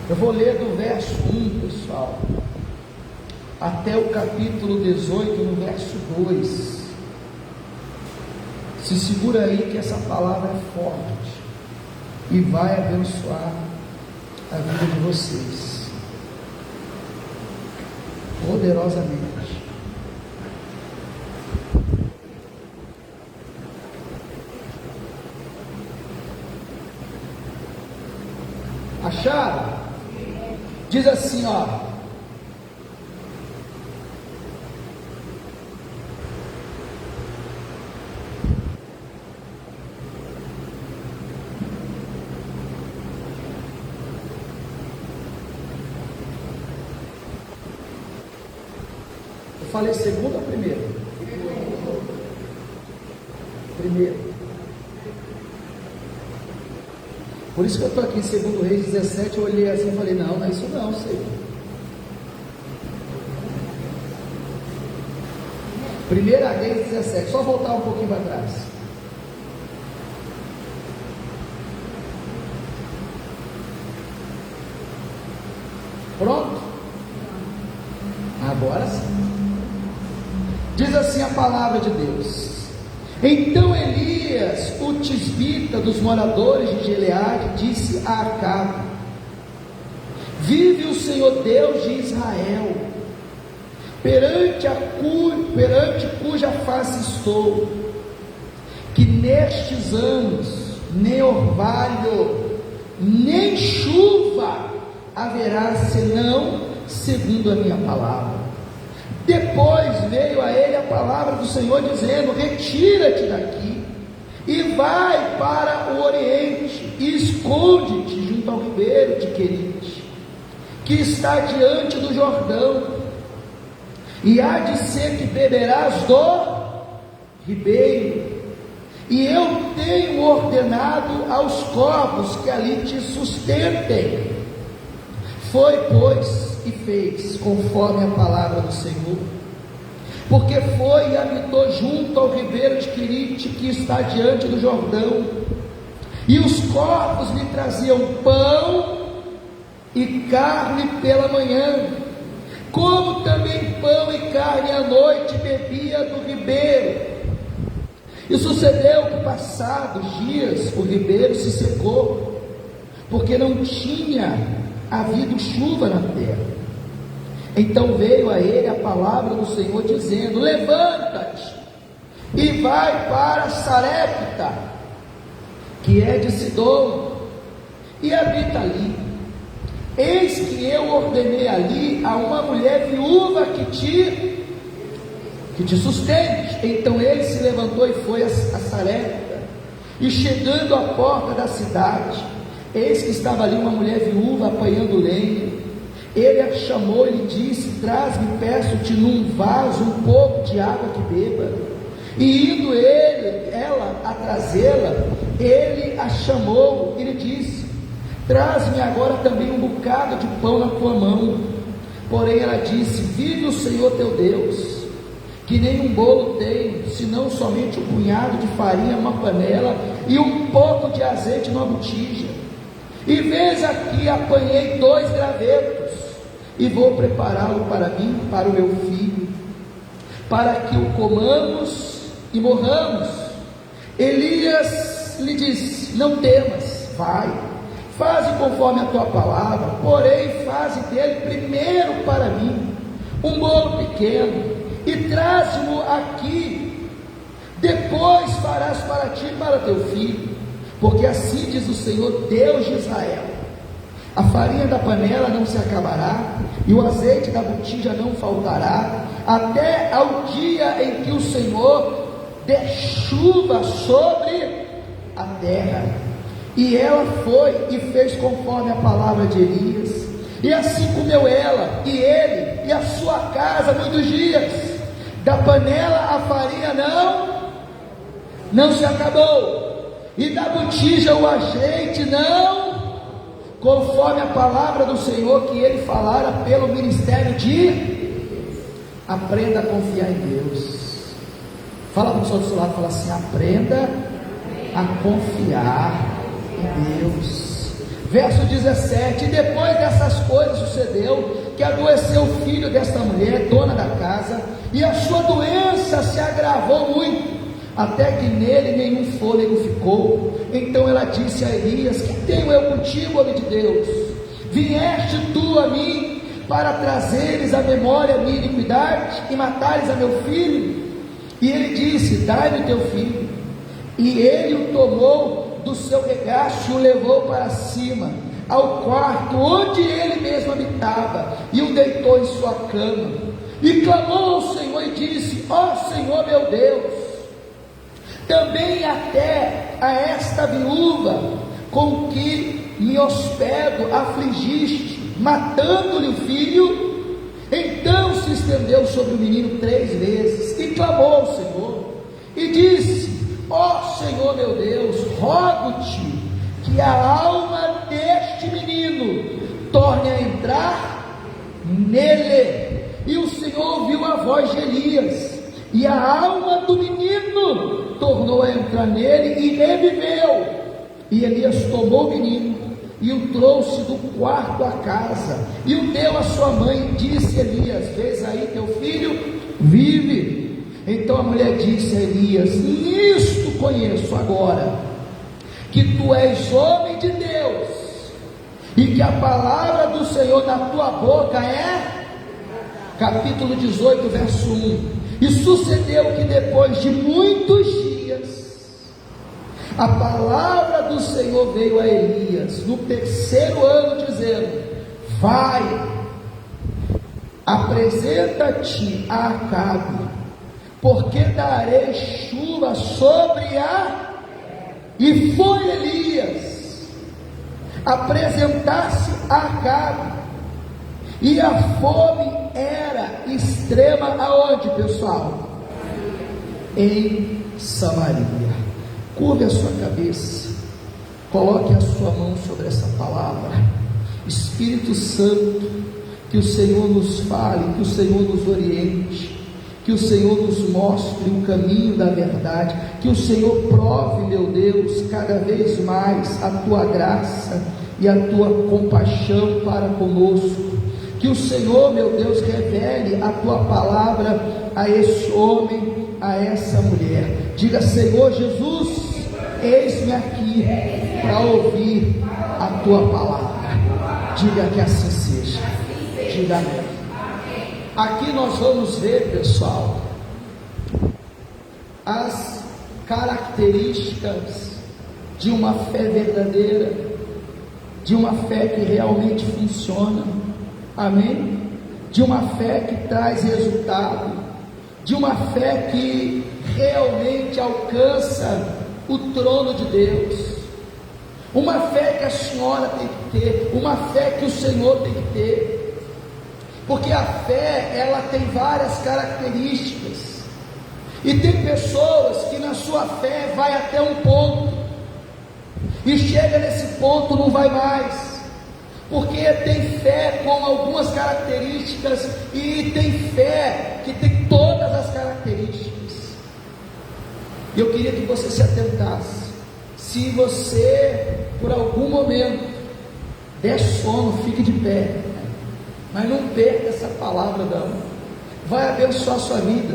Eu vou ler do verso 1, pessoal, até o capítulo 18, no verso 2. Se segura aí que essa palavra é forte e vai abençoar a vida de vocês poderosamente. Acharam? Diz assim, ó: eu falei segundo ou primeiro? Primeiro. Por isso que eu estou aqui em 2 Reis 17, eu olhei assim e falei, não é isso não, Senhor. 1 Reis 17, só voltar um pouquinho para trás. Pronto? Agora sim. Diz assim a palavra de Deus: então Elias, o tisbita dos moradores de Gileade, disse a Acabe: vive o Senhor Deus de Israel, perante cuja face estou, que nestes anos nem orvalho, nem chuva haverá, senão segundo a minha palavra. Depois veio a ele a palavra do Senhor dizendo: retira-te daqui e vai para o oriente e esconde-te junto ao ribeiro de Querite, que está diante do Jordão, e há de ser que beberás do ribeiro, e eu tenho ordenado aos corvos que ali te sustentem. Foi, pois, e fez conforme a palavra do Senhor, porque foi e habitou junto ao ribeiro de Querite, que está diante do Jordão, e os corvos lhe traziam pão e carne pela manhã, como também pão e carne à noite bebia do ribeiro. E sucedeu que, passados dias, o ribeiro se secou, porque não tinha havido chuva na terra. Então veio a ele a palavra do Senhor dizendo: levanta-te e vai para Sarepta, que é de Sidom, e habita ali. Eis que eu ordenei ali a uma mulher viúva que te sustente. Então ele se levantou e foi a Sarepta, e chegando à porta da cidade, eis que estava ali uma mulher viúva apanhando lenha. Ele a chamou e lhe disse: traz-me, peço-te, num vaso um pouco de água que beba. E indo ela a trazê-la, ele a chamou e lhe disse: traz-me agora também um bocado de pão na tua mão. Porém ela disse: vive o Senhor teu Deus, que nem um bolo tenho, senão somente um punhado de farinha numa panela e um pouco de azeite numa botija. E vês aqui, apanhei 2 gravetos, e vou prepará-lo para mim, para o meu filho, para que o comamos e morramos. Elias lhe disse: não temas, vai, faze conforme a tua palavra, porém faze dele primeiro para mim um bolo pequeno, e traze-mo aqui, depois farás para ti e para teu filho, porque assim diz o Senhor Deus de Israel: a farinha da panela não se acabará, e o azeite da botija não faltará, até ao dia em que o Senhor der chuva sobre a terra. E ela foi e fez conforme a palavra de Elias, e assim comeu ela, e ele, e a sua casa muitos dias. Da panela a farinha não se acabou, e da botija o azeite não, conforme a palavra do Senhor que ele falara pelo ministério de... Aprenda a confiar em Deus. Fala para o pessoal do seu lado, fala assim: aprenda a confiar em Deus. Verso 17: e depois dessas coisas sucedeu que adoeceu o filho desta mulher, dona da casa, e a sua doença se agravou muito, até que nele nenhum fôlego ficou. Então ela disse a Elias: que tenho eu contigo, homem de Deus? Vieste tu a mim para trazeres à memória a minha iniquidade e matares a meu filho? E ele disse: dai-me teu filho. E ele o tomou do seu regaço e o levou para cima, ao quarto onde ele mesmo habitava, e o deitou em sua cama, e clamou ao Senhor e disse: ó Senhor meu Deus, também até a esta viúva com que me hospedo afligiste, matando-lhe o filho? Então se estendeu sobre o menino 3 vezes, e clamou ao Senhor, e disse: ó Senhor meu Deus, rogo-te que a alma deste menino torne a entrar nele. E o Senhor ouviu a voz de Elias, e a alma do menino tornou a entrar nele e reviveu. E Elias tomou o menino e o trouxe do quarto à casa, e o deu à sua mãe. Disse Elias: vês aí teu filho vive. Então a mulher disse a Elias: nisto conheço agora que tu és homem de Deus, e que a palavra do Senhor na tua boca é. Capítulo 18, verso 1. E sucedeu que depois de muitos dias, a palavra do Senhor veio a Elias no 3º ano, dizendo: vai, apresenta-te a Acabe, porque darei chuva sobre a. E foi Elias apresentar-se a Acabe, e a fome era extrema aonde, pessoal? Em Samaria. Curve a sua cabeça, coloque a sua mão sobre essa palavra. Espírito Santo, que o Senhor nos fale, que o Senhor nos oriente, que o Senhor nos mostre o caminho da verdade, que o Senhor prove, meu Deus, cada vez mais a tua graça e a tua compaixão para conosco, que o Senhor, meu Deus, revele a tua palavra a esse homem, a essa mulher. Diga: Senhor Jesus, eis-me aqui para ouvir a tua palavra. Diga que assim seja. Diga amém. Aqui nós vamos ver, pessoal, as características de uma fé verdadeira, de uma fé que realmente funciona, amém? De uma fé que traz resultado, de uma fé que realmente alcança o trono de Deus, uma fé que a senhora tem que ter, uma fé que o Senhor tem que ter. Porque a fé, ela tem várias características, e tem pessoas que na sua fé vai até um ponto, e chega nesse ponto não vai mais, porque tem fé com algumas características, e tem fé que tem todas as características. Eu queria que você se atentasse. Se você por algum momento der sono, fique de pé, mas não perca essa palavra não. Vai abençoar a sua vida,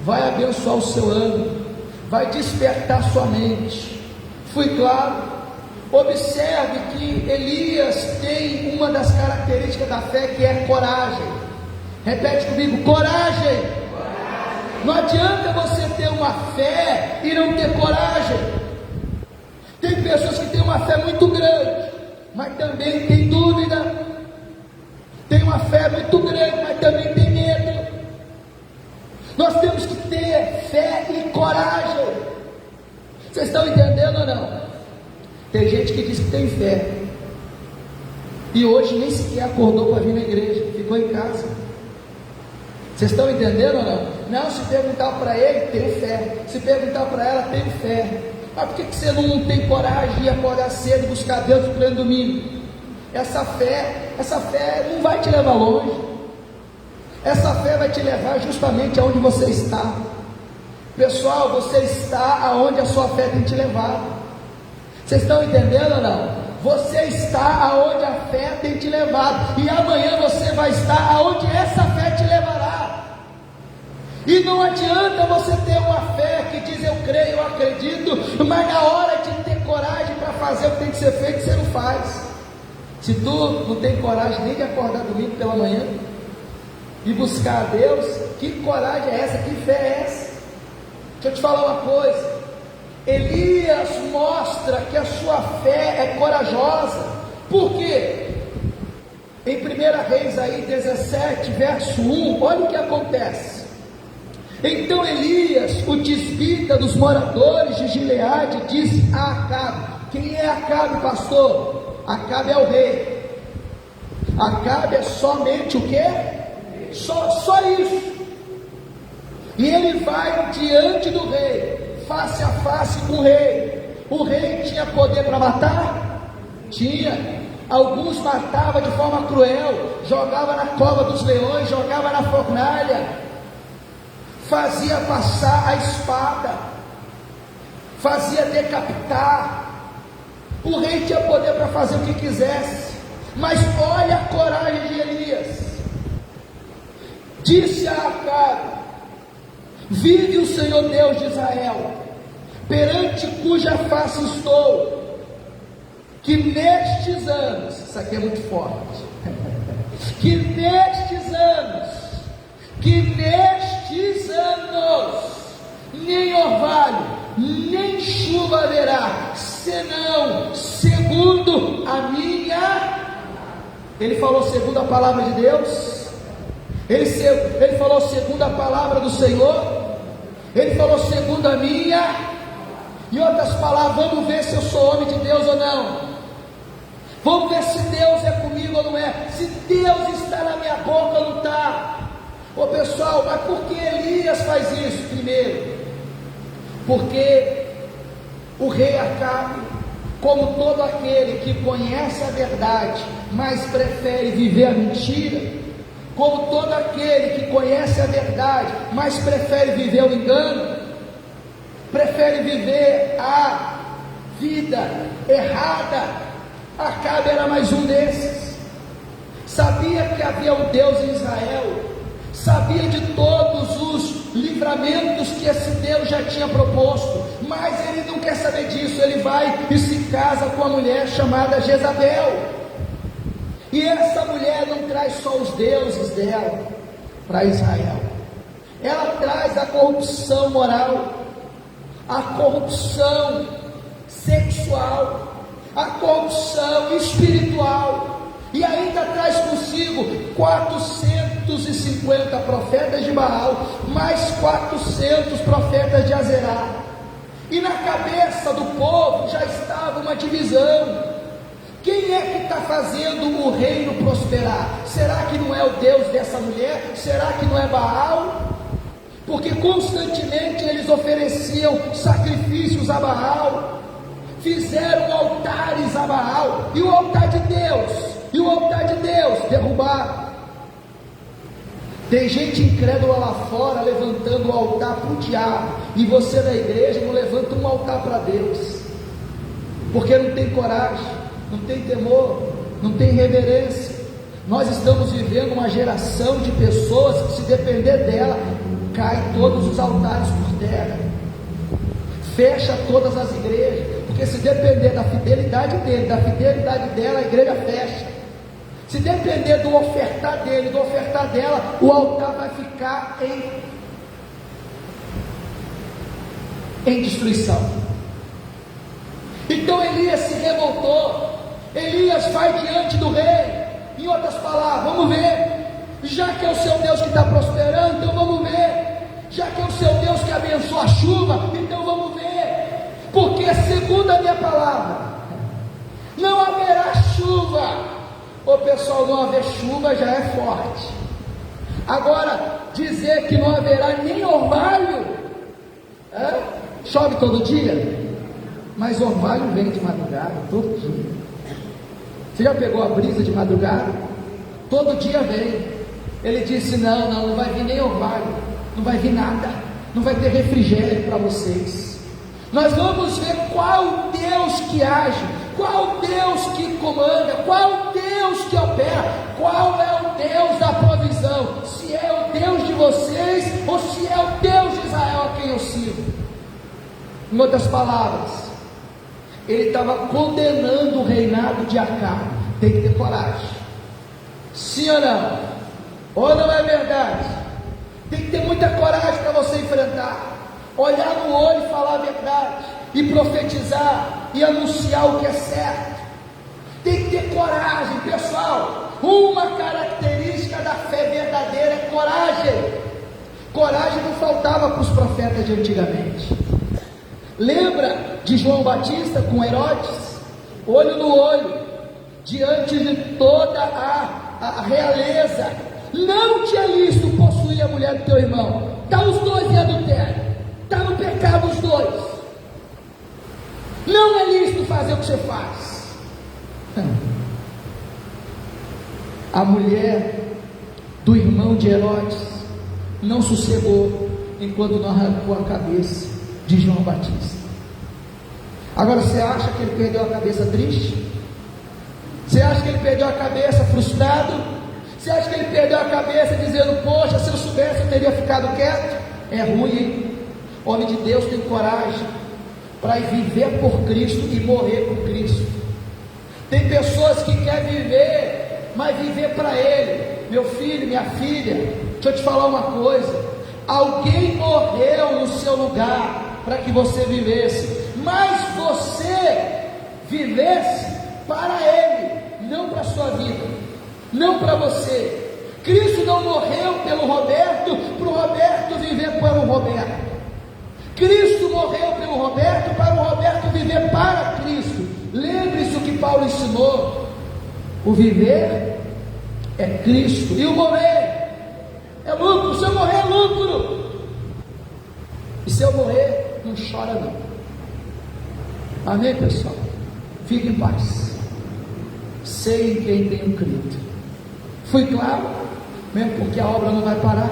vai abençoar o seu ano, vai despertar sua mente. Fui claro? Observe que Elias tem uma das características da fé, que é coragem. Repete comigo: coragem. Não adianta você ter uma fé e não ter coragem. Tem pessoas que têm uma fé muito grande, mas também tem dúvida. Tem uma fé muito grande, mas também tem medo. Nós temos que ter fé e coragem. Vocês estão entendendo ou não? Tem gente que diz que tem fé, e hoje nem sequer acordou para vir na igreja, ficou em casa. Vocês estão entendendo ou não? Não, se perguntar para ele, tenho fé. Se perguntar para ela, tenho fé. Mas por que você não tem coragem de acordar cedo e buscar Deus no pleno domingo? Essa fé não vai te levar longe. Essa fé vai te levar justamente aonde você está. Pessoal, você está aonde a sua fé tem te levado. Vocês estão entendendo ou não? você está aonde a fé tem te levado, e amanhã você vai estar aonde essa fé te levará. E não adianta você ter uma fé que diz eu creio, eu acredito, mas na hora de ter coragem para fazer o que tem que ser feito, você não faz. Se tu não tem coragem nem de acordar domingo pela manhã e buscar a Deus, que coragem é essa? Que fé é essa? Deixa eu te falar uma coisa. Elias mostra que a sua fé é corajosa. Por quê? Em 1 Reis aí 17, verso 1, olha o que acontece. Então Elias, o tisbita dos moradores de Gileade, disse a Acabe. Quem é Acabe, pastor? Acabe é o rei. Acabe é somente o quê? Só isso. E ele vai diante do rei, face a face com o rei. O rei tinha poder para matar? Tinha. Alguns matavam de forma cruel, jogava na cova dos leões, jogava na fornalha, fazia passar a espada, fazia decapitar. O rei tinha poder para fazer o que quisesse, mas olha a coragem de Elias. Disse a Acabe: vive o Senhor Deus de Israel, perante cuja face estou, que nestes anos, isso aqui é muito forte, que nestes anos, nem orvalho, nem chuva haverá, senão segundo a minha. Ele falou segundo a palavra de Deus, ele falou segundo a palavra do Senhor, ele falou segundo a minha. Em outras palavras, vamos ver se eu sou homem de Deus ou não, vamos ver se Deus é comigo ou não é, se Deus está na minha boca ou não está. Ô pessoal, mas por que Elias faz isso? Primeiro, porque o rei Acabe, como todo aquele que conhece a verdade, mas prefere viver a mentira, como todo aquele que conhece a verdade, mas prefere viver o engano, prefere viver a vida errada, Acabe era mais um desses. Sabia que havia um Deus em Israel, sabia de todos os livramentos que esse Deus já tinha proposto, mas ele não quer saber disso. Ele vai e se casa com uma mulher chamada Jezabel, e essa mulher não traz só os deuses dela para Israel, ela traz a corrupção moral, a corrupção sexual, a corrupção espiritual, e ainda traz consigo 450 profetas de Baal, mais 400 profetas de Azerá, e na cabeça do povo já estava uma divisão. Quem é que está fazendo o reino prosperar? Será que não é o Deus dessa mulher? Será que não é Baal? Porque constantemente eles ofereciam sacrifícios a Baal, fizeram altares a Baal, e o altar de Deus derrubaram. Tem gente incrédula lá fora levantando o altar para o diabo, e você na igreja não levanta um altar para Deus, porque não tem coragem, não tem temor, não tem reverência. Nós estamos vivendo uma geração de pessoas que, se depender dela, cai todos os altares por terra, fecha todas as igrejas, porque se depender da fidelidade dele, da fidelidade dela, a igreja fecha. Se depender do ofertar dele, do ofertar dela, o altar vai ficar em destruição. Então Elias se revoltou. Elias vai diante do rei. Em outras palavras, vamos ver, já que é o seu Deus que está prosperando, então vamos ver, já que é o seu Deus que abençoa a chuva, então vamos ver, porque segundo a minha palavra, não haverá chuva. Ô pessoal, não haver chuva já é forte. Agora, dizer que não haverá nem orvalho, chove todo dia, mas orvalho vem de madrugada, todo dia. Você já pegou a brisa de madrugada? Todo dia vem. Ele disse: não vai vir nem orvalho, não vai vir nada, não vai ter refrigério para vocês. Nós vamos ver qual Deus que age, Qual Deus que comanda? Qual Deus que opera? Qual é o Deus da provisão? Se é o Deus de vocês ou se é o Deus de Israel a quem eu sirvo? Em outras palavras, ele estava condenando o reinado de Acabe. Tem que ter coragem. Sim ou não? Ou não é verdade? Tem que ter muita coragem para você enfrentar. Olhar no olho e falar a verdade. E profetizar e anunciar o que é certo. Tem que ter coragem, pessoal. Uma característica da fé verdadeira é coragem. Coragem não faltava para os profetas de antigamente. Lembra de João Batista com Herodes? Olho no olho, diante de toda a realeza. Não te é lícito possuir a mulher do teu irmão. Está os dois em adultério. Está no pecado os dois. Não é lícito fazer o que você faz. A mulher do irmão de Herodes não sossegou enquanto não arrancou a cabeça de João Batista. Agora você acha que ele perdeu a cabeça triste? Você acha que ele perdeu a cabeça frustrado? Você acha que ele perdeu a cabeça dizendo, poxa, se eu soubesse eu teria ficado quieto? É ruim, hein? Homem de Deus tem coragem para viver por Cristo e morrer por Cristo. Tem pessoas que querem viver, mas viver para Ele. Meu filho, minha filha, deixa eu te falar uma coisa. Alguém morreu no seu lugar para que você vivesse, mas você vivesse para Ele, não para a sua vida, não para você. Cristo não morreu pelo Roberto, para o Roberto viver para o Roberto. Cristo morreu pelo Roberto, para o Roberto viver para Cristo. Lembre-se o que Paulo ensinou: o viver é Cristo, e o morrer é lucro. Se eu morrer é lucro, e se eu morrer, não chora não. Amém, pessoal? Fique em paz. Sei em quem tenho crido. Fui claro? Mesmo porque a obra não vai parar.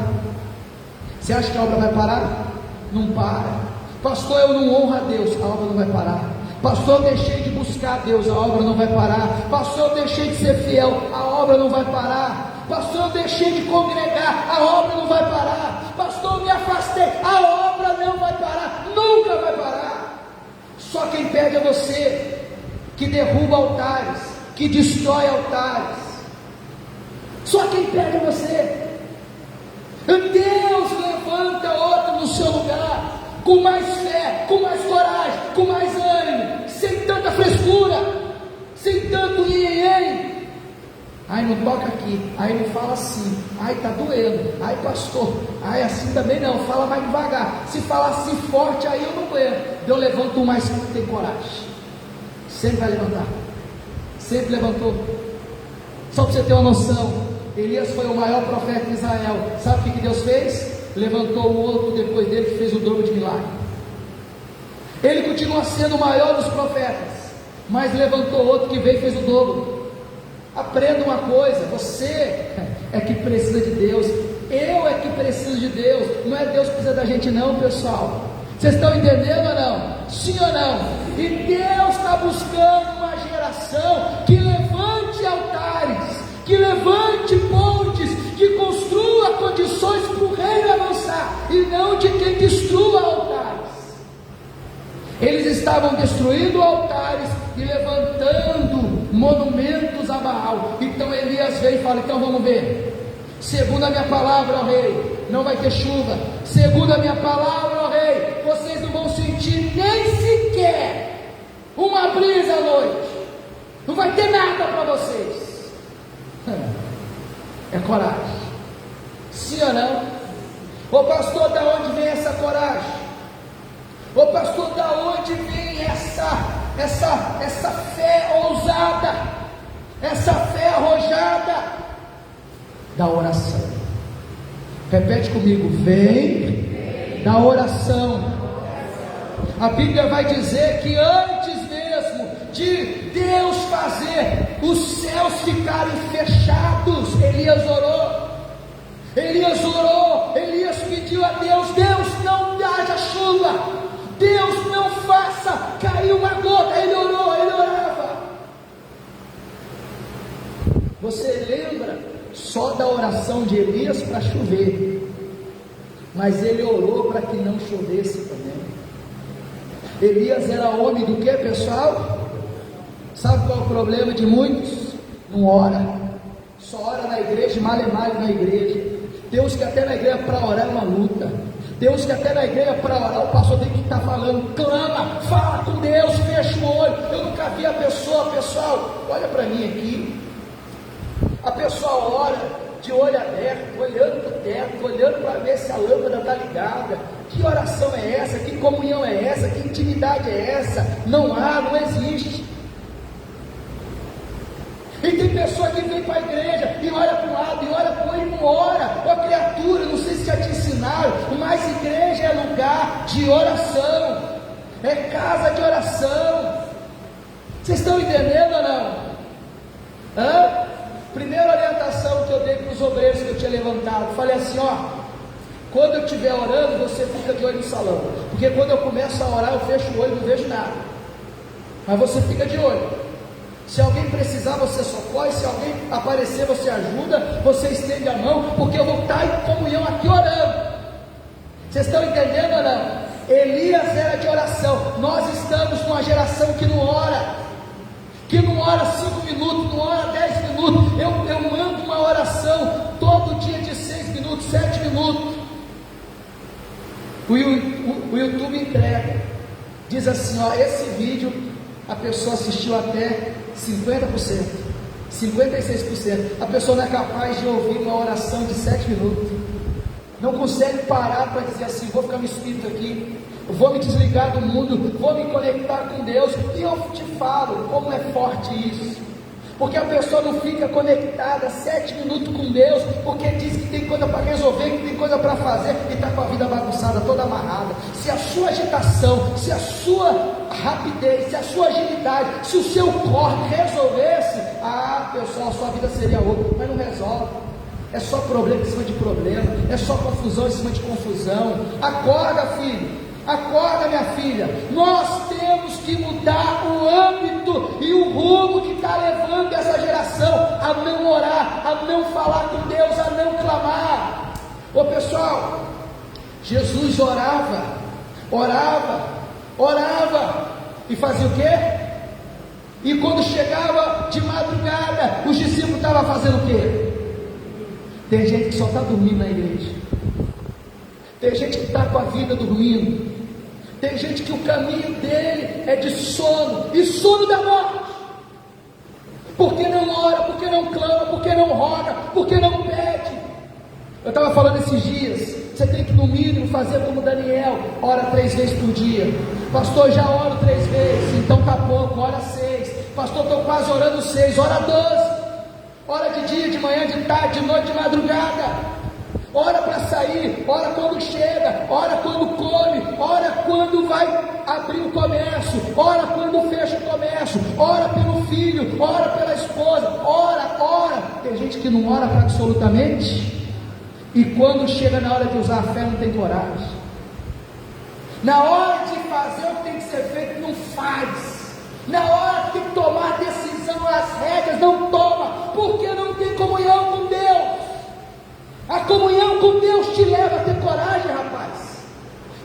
Você acha que a obra vai parar? Não para. Pastor, eu não honro a Deus, a obra não vai parar. Pastor, eu deixei de buscar a Deus, a obra não vai parar. Pastor, eu deixei de ser fiel, a obra não vai parar. Pastor, eu deixei de congregar, a obra não vai parar. Pastor, eu me afastei, a obra não vai parar, nunca vai parar. Só quem perde é você, que derruba altares, que destrói altares. Só quem perde é você. Deus levanta outro no seu lugar, com mais fé, com mais coragem, com mais ânimo, sem tanta frescura, sem tanto iê. Ai, não toca aqui, ai, não fala assim, ai, tá doendo, ai, pastor, ai, assim também não, fala mais devagar. Se falar assim forte, aí eu não aguento. Eu levanto um mais que tem coragem. Sempre vai levantar, sempre levantou. Só para você ter uma noção, Elias foi o maior profeta de Israel. Sabe o que Deus fez? Levantou o outro depois dele que fez o dobro de milagre. Ele continua sendo o maior dos profetas, mas levantou outro que veio e fez o dobro. Aprenda uma coisa: você é que precisa de Deus, eu é que preciso de Deus, não é Deus que precisa da gente não, pessoal. Vocês estão entendendo ou não? Sim ou não? E Deus está buscando uma geração que levante altares, que levante pontes, que construa condições para o reino avançar, e não de quem destrua altares. Eles estavam destruindo altares e levantando monumentos a Baal. Então Elias veio e fala: então vamos ver. Segundo a minha palavra, ó rei, não vai ter chuva. Segundo a minha palavra, ó rei, vocês não vão sentir nem sequer uma brisa à noite. Não vai ter nada para vocês. É coragem. Sim ou não? Ô pastor, da onde vem essa coragem? Ô pastor, da onde vem essa fé ousada? Essa fé arrojada? Da oração. Repete comigo: vem da oração. A Bíblia vai dizer que antes mesmo de Deus fazer os céus ficarem fechados, Elias orou. Elias pediu a Deus: Deus, não haja chuva, Deus, não faça cair uma gota. Ele orou, ele orava. Você lembra só da oração de Elias para chover, mas ele orou para que não chovesse também. Elias era homem do que, pessoal? Sabe qual é o problema de muitos? Não ora, só ora na igreja, mal na igreja. Tem uns que até na igreja para orar é uma luta. Tem uns que até na igreja para orar o pastor tem que estar falando, clama, fala com Deus, fecha o olho. Eu nunca vi a pessoa, pessoal, olha para mim aqui. A pessoa ora de olho aberto, olhando para o teto, olhando para ver se a lâmpada está ligada. Que oração é essa? Que comunhão é essa? Que intimidade é essa? Não há, não existe. E tem pessoa que vem para a igreja e olha para um lado e olha para o outro e não ora. Ó criatura, não sei se já te ensinaram, mas igreja é lugar de oração, é casa de oração. Vocês estão entendendo ou não? Primeira orientação que eu dei para os obreiros que eu tinha levantado, falei assim, quando eu estiver orando, você fica de olho no salão, porque quando eu começo a orar, eu fecho o olho e não vejo nada, mas você fica de olho. Se alguém precisar, você socorre. Se alguém aparecer, você ajuda, você estende a mão, porque eu vou estar em comunhão aqui orando. Vocês estão entendendo ou não? Elias era de oração. Nós estamos numa geração que não ora, 5 minutos, não ora 10 minutos. Eu mando uma oração todo dia de 6 minutos, 7 minutos. O YouTube entrega, diz assim, esse vídeo a pessoa assistiu até 50%, 56%. A pessoa não é capaz de ouvir uma oração de 7 minutos, não consegue parar para dizer assim, vou ficar no espírito aqui, vou me desligar do mundo, vou me conectar com Deus. E eu te falo como é forte isso, porque a pessoa não fica conectada 7 minutos com Deus, porque diz que tem coisa para resolver, que tem coisa para fazer, e está com a vida bagunçada, toda amarrada. Se a sua agitação, se a sua rapidez, se a sua agilidade, se o seu corre resolvesse, pessoal, a sua vida seria outra, mas não resolve. É só problema em cima de problema, é só confusão em cima de confusão. Acorda, filho. Acorda, minha filha, nós temos que mudar o âmbito e o rumo que está levando essa geração a não orar, a não falar com Deus, a não clamar. Pessoal, Jesus orava, e fazia o quê? E quando chegava de madrugada, os discípulos estavam fazendo o quê? Tem gente que só está dormindo na igreja, tem gente que está com a vida dormindo, tem gente que o caminho dele é de sono, e sono da morte, porque não ora, porque não clama, porque não roga, porque não pede. Eu estava falando esses dias, você tem que no mínimo fazer como Daniel, ora 3 vezes por dia. Pastor, já oro 3 vezes, então tá pouco, ora 6. Pastor, estou quase orando 6, ora 12. Ora de dia, de manhã, de tarde, de noite, de madrugada. Ora para sair, ora quando chega, ora quando come, ora quando vai abrir o comércio, ora quando fecha o comércio, ora pelo filho, ora pela esposa, ora. Tem gente que não ora para absolutamente, e quando chega na hora de usar a fé não tem coragem. Na hora de fazer o que tem que ser feito, não faz. Na hora que tem que tomar decisão, as rédeas, não toma, porque não tem comunhão com Deus. A comunhão com Deus te leva a ter coragem, rapaz,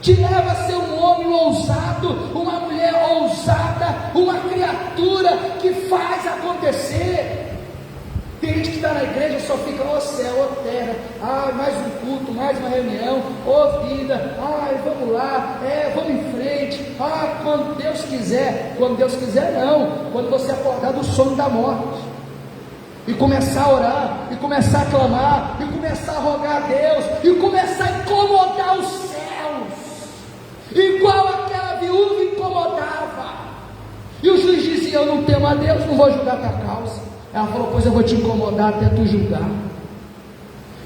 te leva a ser um homem ousado, uma mulher ousada, uma criatura que faz acontecer. Tem gente que está na igreja e só fica, céu, terra, mais um culto, mais uma reunião, vida, vamos lá, vamos em frente, quando Deus quiser não, quando você acordar do sono da morte, e começar a orar, e começar a clamar, e começar a rogar a Deus, e começar a incomodar os céus, igual aquela viúva incomodava, e o juiz dizia, eu não temo a Deus, não vou julgar tua causa. Ela falou, pois eu vou te incomodar até tu julgar.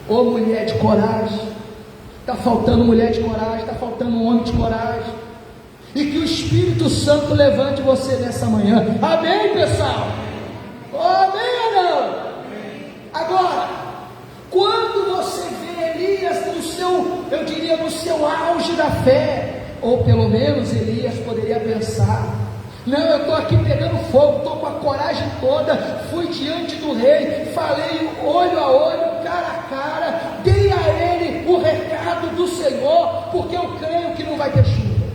Mulher de coragem, está faltando mulher de coragem, está faltando um homem de coragem, e que o Espírito Santo levante você nessa manhã, amém, pessoal? Amém ou não? Agora, quando você vê Elias no seu auge da fé, ou pelo menos Elias poderia pensar, Não, eu estou aqui pegando fogo, estou com a coragem toda, fui diante do rei, falei olho a olho, cara a cara, dei a ele o recado do Senhor, porque eu creio que não vai ter chuva.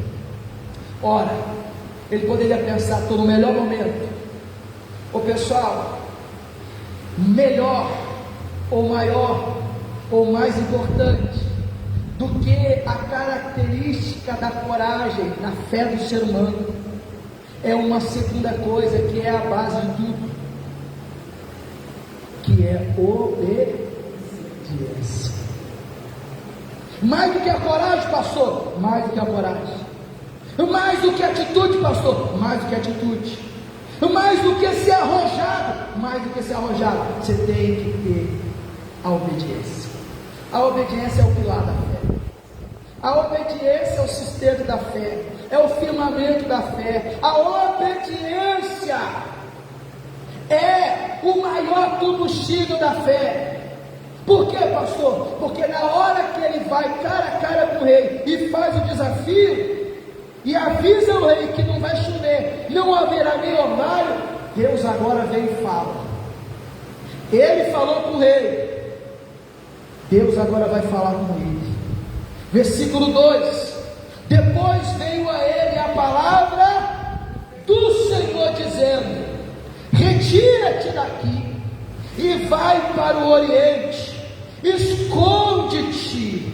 Ora, ele poderia pensar, estou no melhor momento. Ô pessoal, melhor, ou maior, ou mais importante do que a característica da coragem na fé do ser humano, é uma segunda coisa que é a base de tudo, que é obediência. Mais do que a coragem, pastor, mais do que a coragem. Mais do que a atitude, pastor, mais do que a atitude. Mais do que ser arrojado, mais do que ser arrojado, você tem que ter a obediência. A obediência é o pilar da fé. A obediência é o sustento da fé, é o firmamento da fé. A obediência é o maior combustível da fé. Por quê, pastor? Porque na hora que ele vai cara a cara com o rei e faz o desafio, e avisa o rei que não vai chover, não haverá nem orvalho, Deus agora vem e fala. Ele falou com o rei, Deus agora vai falar com ele. Versículo 2: depois veio a ele a palavra do Senhor dizendo: retira-te daqui e vai para o oriente, esconde-te.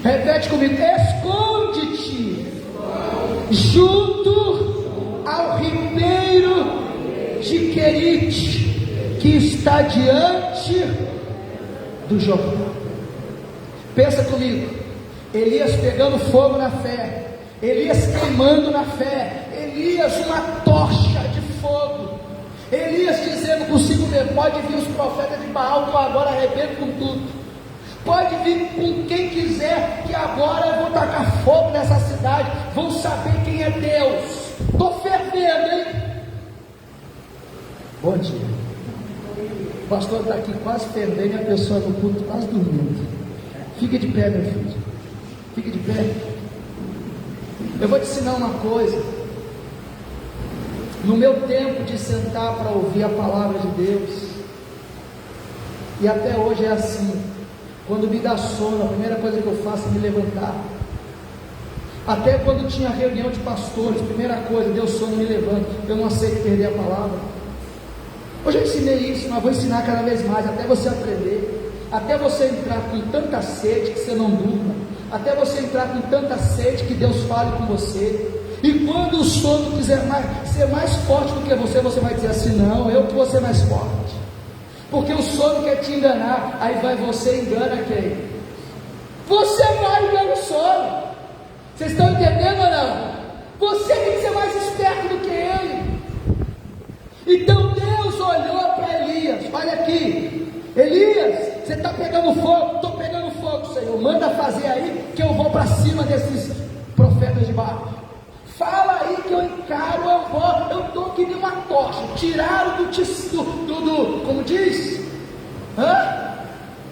Repete comigo: esconde-te junto ao ribeiro de Querite, que está diante do Jordão. Pensa comigo, Elias pegando fogo na fé, Elias queimando na fé, Elias uma tocha de fogo, Elias dizendo consigo mesmo: pode vir os profetas de Baal, que agora arrebento com tudo, pode vir com quem quiser, que agora eu vou tacar fogo nessa cidade, vão saber quem é Deus. Estou fervendo, hein? Bom dia. O pastor está aqui quase fervendo e a pessoa no culto quase dormindo. Fique de pé, meu filho, fique de pé. Eu vou te ensinar uma coisa. No meu tempo de sentar para ouvir a palavra de Deus, e até hoje é assim, quando me dá sono, a primeira coisa que eu faço é me levantar. Até quando tinha reunião de pastores, primeira coisa, deu sono, me levanto. Eu não aceito perder a palavra. Hoje eu ensinei isso, mas vou ensinar cada vez mais, até você aprender. Até você entrar com tanta sede que você não durma, até você entrar com tanta sede que Deus fale com você. E quando o sono quiser ser mais forte do que você, você vai dizer assim: não, eu que vou ser mais forte, porque o sono quer te enganar. Aí vai você e engana quem? Você vai enganar o sono. Vocês estão entendendo ou não? Você tem que ser mais esperto do que ele. Então Deus olhou para Elias: olha aqui, Elias, você está pegando fogo? Estou pegando fogo, Senhor. Manda fazer aí que eu vou para cima desses profetas de Baal. Fala aí que eu encaro, eu estou que nem uma tocha. Tiraram como diz?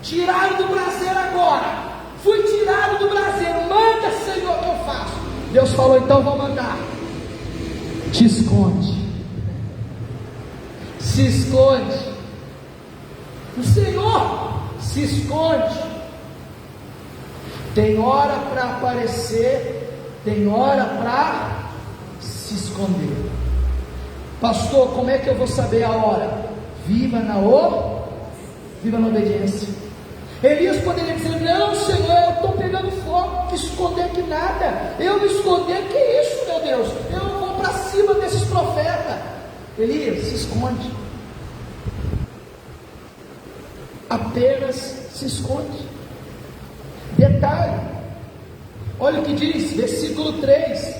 Tiraram do braseiro agora. Fui tirado do braseiro. Manda, Senhor, que eu faço. Deus falou: então vou mandar. Te esconde. Se esconde. O Senhor se esconde. Tem hora para aparecer, tem hora para se esconder. Pastor, como é que eu vou saber a hora? Viva na obediência. Elias poderia dizer: não, Senhor, eu estou pegando fogo, que esconder que nada, eu me esconder, que isso, meu Deus, eu vou para cima desses profetas. Elias, se esconde. Apenas se esconde. Detalhe, olha o que diz, versículo 3,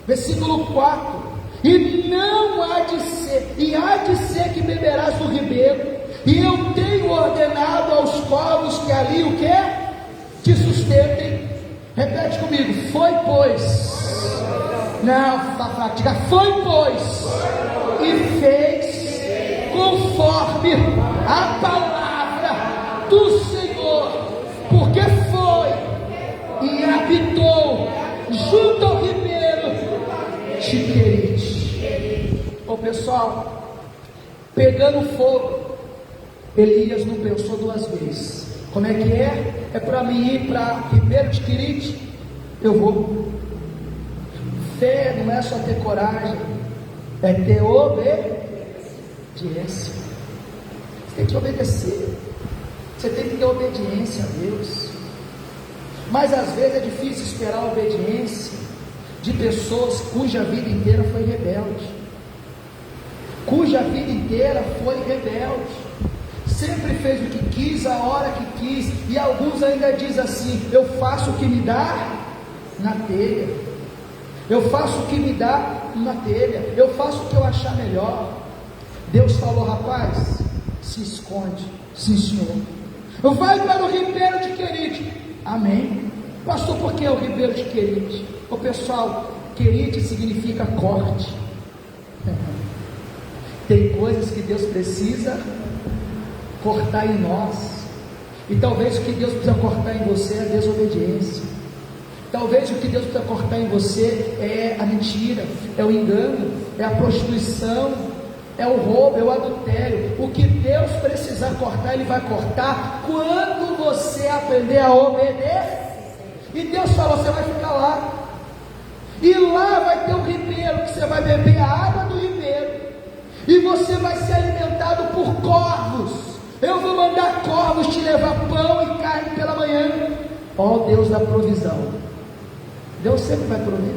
versículo 4: e não há de ser, e há de ser que beberás do ribeiro, e eu tenho ordenado aos povos que ali o que? Te sustentem. Repete comigo: foi pois, não, diga: foi pois, e fez conforme a palavra do Senhor, porque foi e habitou junto ao ribeiro de Querite. pessoal, pegando fogo, Elias não pensou duas vezes. Como é que é? É para mim ir para Ribeiro de Quirite? Eu vou. Fé não é só ter coragem, é ter obediência. Você tem que obedecer, você tem que ter obediência a Deus. Mas às vezes é difícil esperar a obediência de pessoas cuja vida inteira foi rebelde, sempre fez o que quis, a hora que quis, e alguns ainda dizem assim: eu faço o que me dá na telha, eu faço o que me dá na telha, eu faço o que eu achar melhor. Deus falou: rapaz, se esconde. Sim, Senhor. Vai para o Ribeiro de Querite. Amém. Pastor, por que o Ribeiro de Querite? O pessoal, Querite significa corte. Tem coisas que Deus precisa cortar em nós, e talvez o que Deus precisa cortar em você é a desobediência. Talvez o que Deus precisa cortar em você é a mentira, é o engano, é a prostituição, é o roubo, é o adultério. O que Deus precisar cortar, Ele vai cortar quando você aprender a obedecer. E Deus falou: você vai ficar lá, e lá vai ter um ribeiro, que você vai beber a água do ribeiro, e você vai ser alimentado por corvos. Eu vou mandar corvos te levar pão e carne pela manhã. Ó Deus da provisão, Deus sempre vai prover.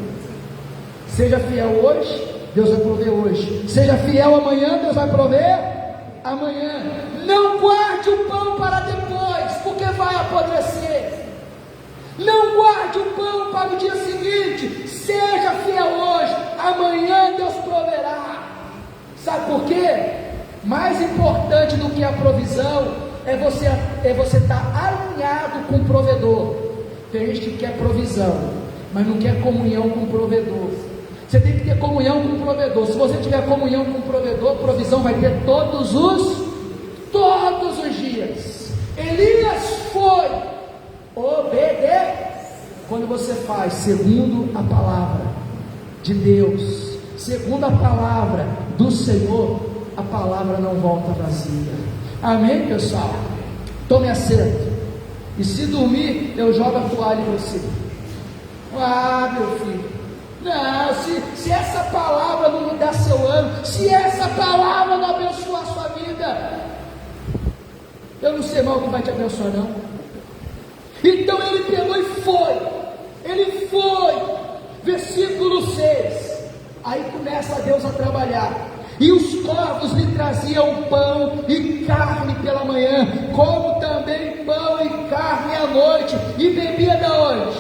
Seja fiel hoje, Deus vai prover hoje. Seja fiel amanhã, Deus vai prover amanhã. Não guarde o pão para depois, porque vai apodrecer. Não guarde o pão para o dia seguinte. Seja fiel hoje, amanhã Deus proverá. Sabe por quê? Mais importante do que a provisão é você estar alinhado com o provedor. Tem gente que quer provisão, mas não quer comunhão com o provedor. Você tem que ter comunhão com o provedor. Se você tiver comunhão com o provedor, provisão vai ter todos os dias. Elias foi obedecer. Quando você faz segundo a palavra de Deus, segundo a palavra do Senhor, a palavra não volta vazia. Amém, pessoal? Tome assento. E se dormir, eu jogo a toalha em você. Ah, meu filho, não, se essa palavra não mudar seu ano, se essa palavra não abençoar a sua vida, eu não sei mal o que vai te abençoar, não. Então ele pegou e foi. Ele foi. Versículo 6. Aí começa Deus a trabalhar. E os corvos lhe traziam pão e carne pela manhã, como também pão e carne à noite, e bebia da onde?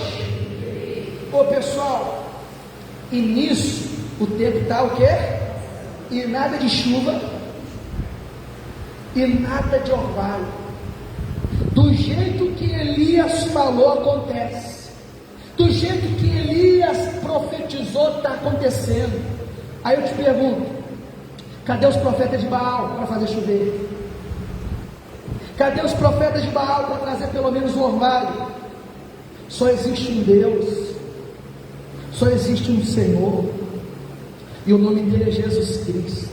Ô pessoal, e nisso o tempo está o quê? E nada de chuva, e nada de orvalho. Do jeito que Elias falou, acontece. Do jeito que Elias profetizou, está acontecendo. Aí eu te pergunto: cadê os profetas de Baal para fazer chover? Cadê os profetas de Baal para trazer pelo menos um orvalho? Só existe um Deus, só existe um Senhor, e o nome dele é Jesus Cristo.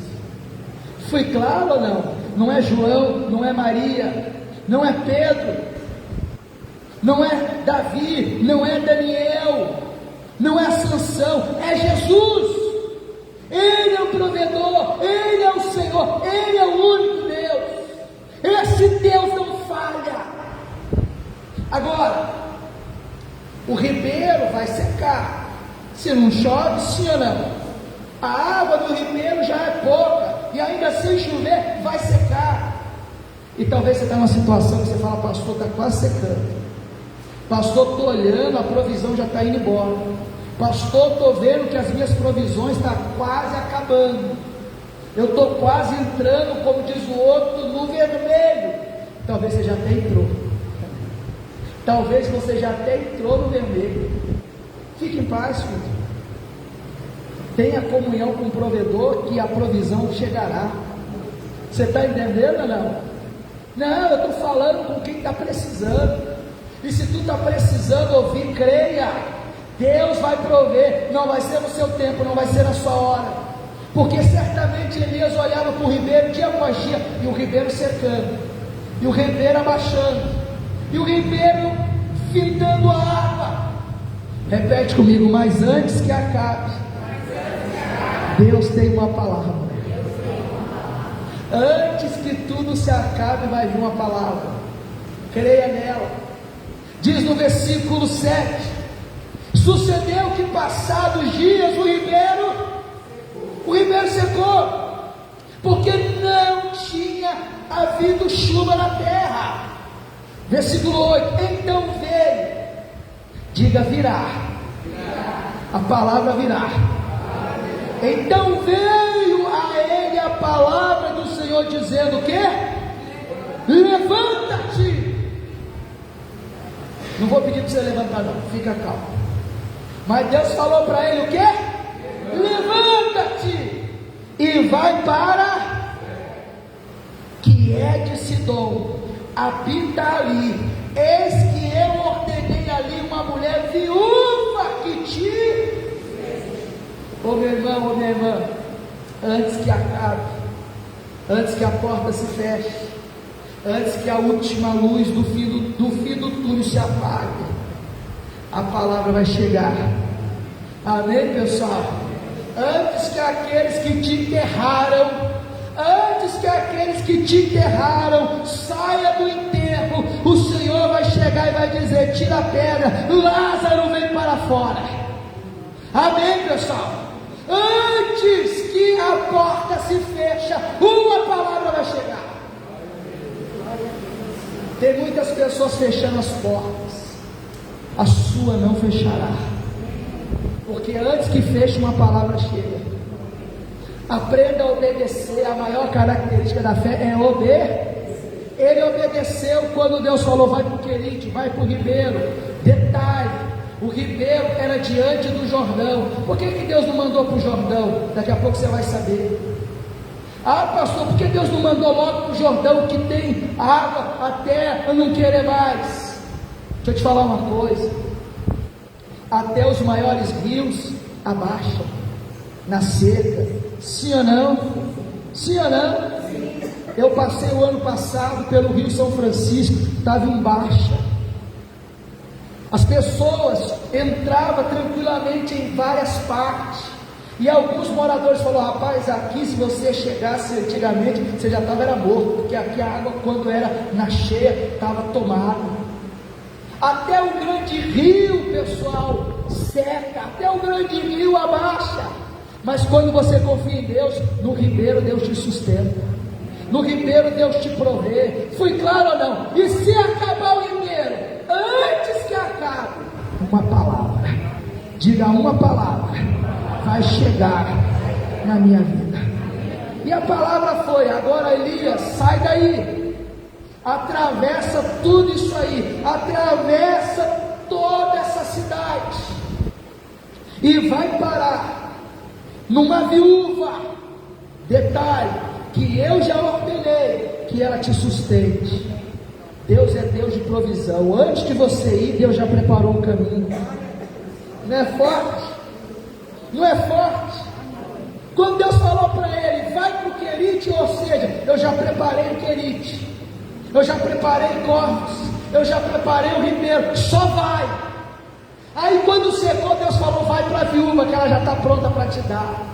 Foi claro ou não? Não é João, não é Maria, não é Pedro, não é Davi, não é Daniel, não é Sansão, é Jesus. Ele é o provedor, Ele é o Senhor, Ele é o único Deus. Esse Deus não falha. Agora, o ribeiro vai secar. Se não chove, sim ou não? A água do ribeiro já é pouca, e ainda sem chover vai secar. E talvez você está numa situação que você fala: pastor, está quase secando. Pastor, estou olhando, a provisão já está indo embora. Pastor, estou vendo que as minhas provisões estão quase acabando. Eu estou quase entrando, como diz o outro, no vermelho. Talvez você já até entrou. Talvez você já até entrou no vermelho. Fique em paz, filho. Tenha comunhão com o provedor, que a provisão chegará. Você está entendendo ou não? Não, eu estou falando com quem está precisando. E se tu está precisando ouvir, creia. Deus vai prover. Não vai ser no seu tempo, não vai ser na sua hora. porque certamente Elias olhava para o ribeiro dia após dia, e o ribeiro secando, e o ribeiro abaixando, e o ribeiro findando a água. Repete comigo: mas antes que acabe, Deus tem uma palavra. Antes que tudo se acabe, vai vir uma palavra. Creia nela. Diz no versículo 7: sucedeu que passados dias o ribeiro secou, porque não tinha havido chuva na terra. Versículo 8: então veio, diga virá, a palavra virá. Então veio a ele a palavra do Senhor dizendo o quê? Levanta-te. Não vou pedir para você levantar não, fica calmo. Mas Deus falou para ele o quê? Levanta-te e vai para que é de Sidom, habita ali. Eis que eu ordenei ali uma mulher viúva que te... Ô meu irmão, ô minha irmã, antes que acabe, antes que a porta se feche, antes que a última luz do fim do túnel se apague, a palavra vai chegar. Amém, pessoal? Antes que aqueles que te enterraram, saia do enterro, o Senhor vai chegar e vai dizer: tira a pedra, Lázaro vem para fora. Amém, pessoal? Antes que a porta se fecha, uma palavra vai chegar. Tem muitas pessoas fechando as portas, a sua não fechará, porque antes que feche, uma palavra chega. Aprenda a obedecer. A maior característica da fé é obedecer. Ele obedeceu quando Deus falou: vai para o Querite, vai para o ribeiro. Detalhe: o ribeiro era diante do Jordão. Por que Deus não mandou para o Jordão? Daqui a pouco você vai saber. Ah, pastor, por que Deus não mandou logo para o Jordão, que tem água até eu não querer mais? Deixa eu te falar uma coisa: até os maiores rios abaixam na seca. Sim ou não? Sim ou não? Eu passei o ano passado pelo Rio São Francisco, estava em baixa. As pessoas entravam tranquilamente em várias partes, e alguns moradores falaram: rapaz, aqui se você chegasse antigamente, você já estava morto, porque aqui a água, quando era na cheia, estava tomada. Até o grande rio, pessoal, seca, até o grande rio abaixa. Mas quando você confia em Deus, no ribeiro Deus te sustenta, no ribeiro Deus te provê. Fui claro ou não? E se acabar o ribeiro, antes que acabe, uma palavra, diga uma palavra, vai chegar na minha vida. E a palavra foi: agora Elias, sai daí, atravessa tudo isso aí, atravessa toda essa cidade, e vai parar numa viúva. Detalhe: que eu já ordenei que ela te sustente. Deus é Deus de provisão. Antes de você ir, Deus já preparou um caminho. Não é forte? Não é forte? Quando Deus falou para ele: vai para o Querite, ou seja, eu já preparei o Querite, eu já preparei Corvos, eu já preparei o ribeiro, só vai. Aí quando secou, Deus falou: vai para a viúva, que ela já está pronta para te dar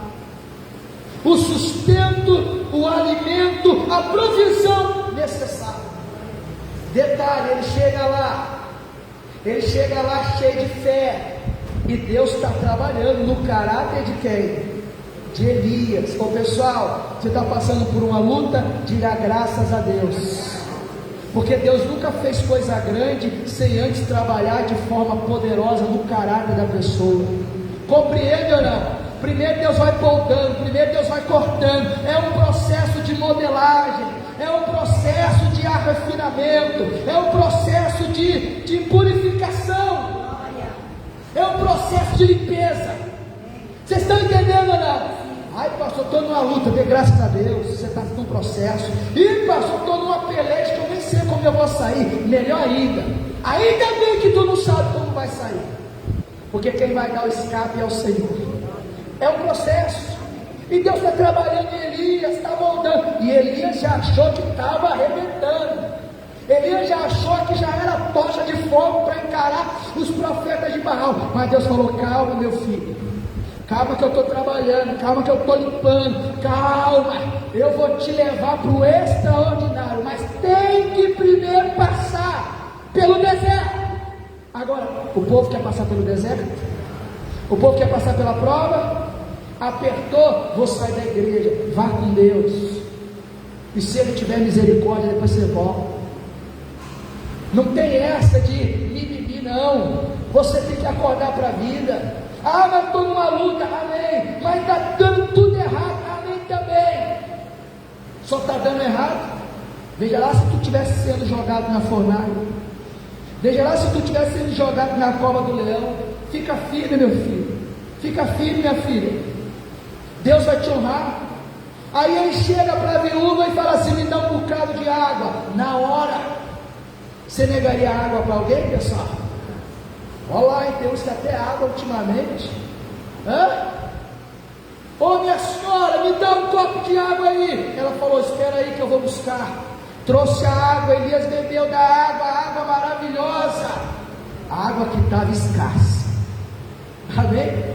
o sustento, o alimento, a provisão necessária. Detalhe: ele chega lá cheio de fé, e Deus está trabalhando no caráter de quem? De Elias. Ô pessoal, você está passando por uma luta, diga graças a Deus, porque Deus nunca fez coisa grande sem antes trabalhar de forma poderosa no caráter da pessoa. Compreende ou não? Primeiro Deus vai podando, primeiro Deus vai cortando. É um processo de modelagem, é um processo de refinamento, é um processo de purificação, é um processo de limpeza. Vocês estão entendendo ou não? Ai, pastor, estou numa luta, dê graças a Deus, você está num processo. Ih, pastor, estou numa peleja que eu nem sei como eu vou sair. Melhor ainda bem que tu não sabe como vai sair, porque quem vai dar o escape é o Senhor. É um processo. E Deus está trabalhando em Elias, está moldando. E Elias já achou que estava arrebentando. Elias já achou que já era tocha de fogo para encarar os profetas de Baal. Mas Deus falou: calma, meu filho, calma que eu estou trabalhando, calma que eu estou limpando, calma, eu vou te levar para o extraordinário, mas tem que primeiro passar pelo deserto. Agora, o povo quer passar pelo deserto? O povo quer passar pela prova? Apertou, vou sair da igreja, vá com Deus, e se Ele tiver misericórdia, depois você volta. Não tem essa de mimimi, não. Você tem que acordar para a vida. Ah, mas estou numa luta, amém, mas está dando tudo errado, amém também. Só está dando errado. Veja lá se tu estivesse sendo jogado na fornalha, veja lá se tu estivesse sendo jogado na cova do leão. Fica firme, meu filho, fica firme, minha filha, Deus vai te honrar. Aí ele chega para a viúva e fala assim: me dá um bocado de água. Na hora, você negaria água para alguém, pessoal? Olha lá, tem uns que até água ultimamente. Ô minha senhora, me dá um copo de água aí. Ela falou: espera aí que eu vou buscar. Trouxe a água, Elias bebeu da água, água maravilhosa, a água que estava escassa, amém?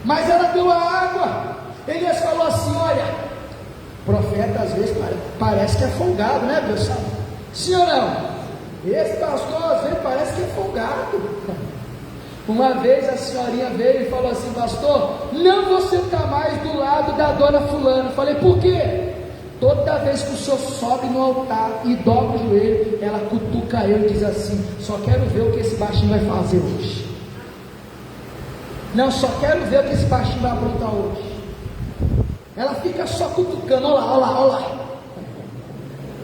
Mas ela deu a água. Elias falou assim: olha, profeta às vezes parece que é folgado, né, pessoal? Sim ou não? Esse pastor às vezes parece que é folgado. Uma vez a senhorinha veio e falou assim: pastor, não vou sentar mais do lado da dona fulana. Eu falei: por quê? Toda vez que o senhor sobe no altar e dobra o joelho, ela cutuca eu e diz assim: só quero ver o que esse baixinho vai fazer hoje. Não, só quero ver o que esse baixinho vai aprontar hoje. Ela fica só cutucando, olha lá, olha lá, olha lá.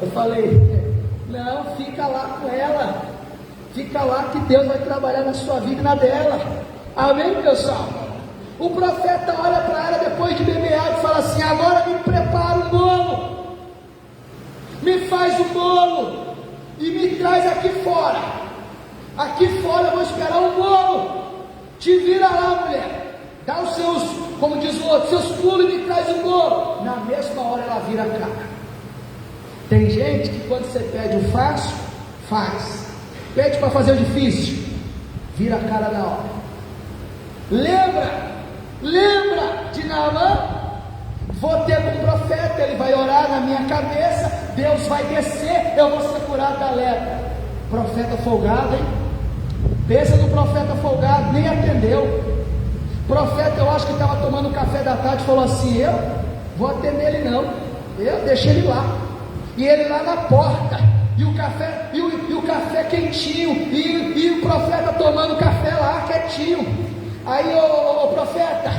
Eu falei: não, fica lá com ela, fica lá que Deus vai trabalhar na sua vida e na dela, amém, pessoal? O profeta olha para ela depois de beber água e fala assim: agora me prepara um bolo, me faz um bolo e me traz aqui fora. Aqui fora eu vou esperar um bolo. Te vira lá, mulher, dá os seus, como diz o outro, seus pulos e me traz um bolo. Na mesma hora ela vira a cara. Tem gente que quando você pede o fácil, faz. Pede para fazer o difícil, vira a cara na hora. Lembra de Naamã? Vou ter um profeta, ele vai orar na minha cabeça, Deus vai descer, eu vou ser curado da lepra. Profeta folgado, hein? Pensa no profeta folgado, nem atendeu. Profeta, eu acho que estava tomando café da tarde, falou assim: eu vou atender ele não, eu deixei ele lá. E ele lá na porta, e o café, e o café quentinho, e o profeta tomando café lá quietinho. Aí o profeta,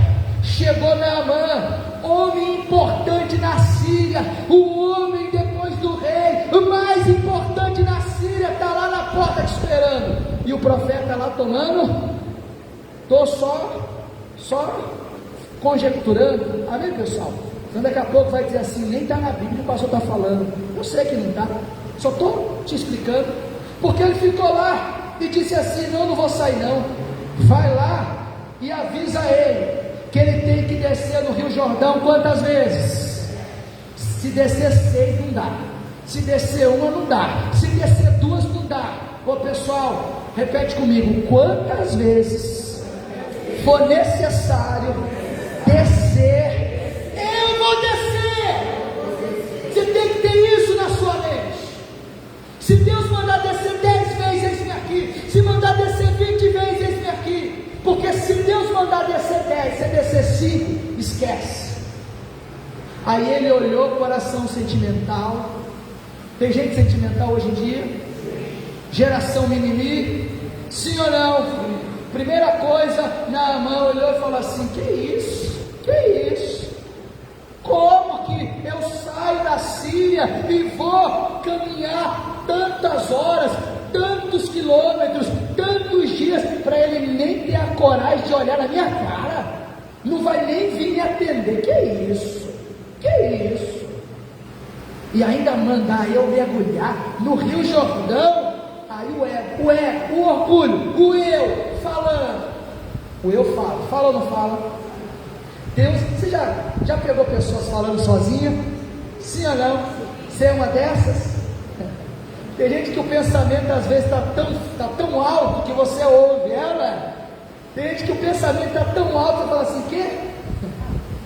chegou Naamã, homem importante na Síria, o homem depois do rei, o mais importante na Síria, está lá na porta te esperando. E o profeta lá tomando, estou só conjecturando, amém, pessoal? Então daqui a pouco vai dizer assim: nem está na Bíblia que o pastor está falando. Eu sei que não está, só estou te explicando. Porque ele ficou lá e disse assim: não vou sair não. Vai lá e avisa ele que ele tem que descer no Rio Jordão quantas vezes? Se descer 6 não dá, se descer 1 não dá, se descer 2 não dá. Ô pessoal, repete comigo: quantas vezes for necessário descer, eu vou descer. Você tem que ter isso na sua mente. Se Deus mandar descer 10 vezes, eis-me aqui. Se mandar descer 20 vezes, eis-me aqui. Porque se Deus mandar descer 10, você descer 5, esquece. Aí ele olhou o coração sentimental. Tem gente sentimental hoje em dia? Geração mimimi? Sim ou não? Primeira coisa, Naamã olhou e falou assim: que isso? Que isso? Como que eu saio da Síria e vou caminhar tantas horas, tantos quilômetros, tantos dias, para ele nem ter a coragem de olhar na minha cara? Não vai nem vir me atender. Que isso? Que isso? E ainda mandar eu mergulhar no Rio Jordão? Aí o ego, o orgulho, o eu falando. O eu fala ou não fala? Deus, você Você já pegou pessoas falando sozinha? Sim ou não? Você é uma dessas? Tem gente que o pensamento às vezes está tão alto que você ouve ela. Tem gente que o pensamento está tão alto que você fala assim, quê?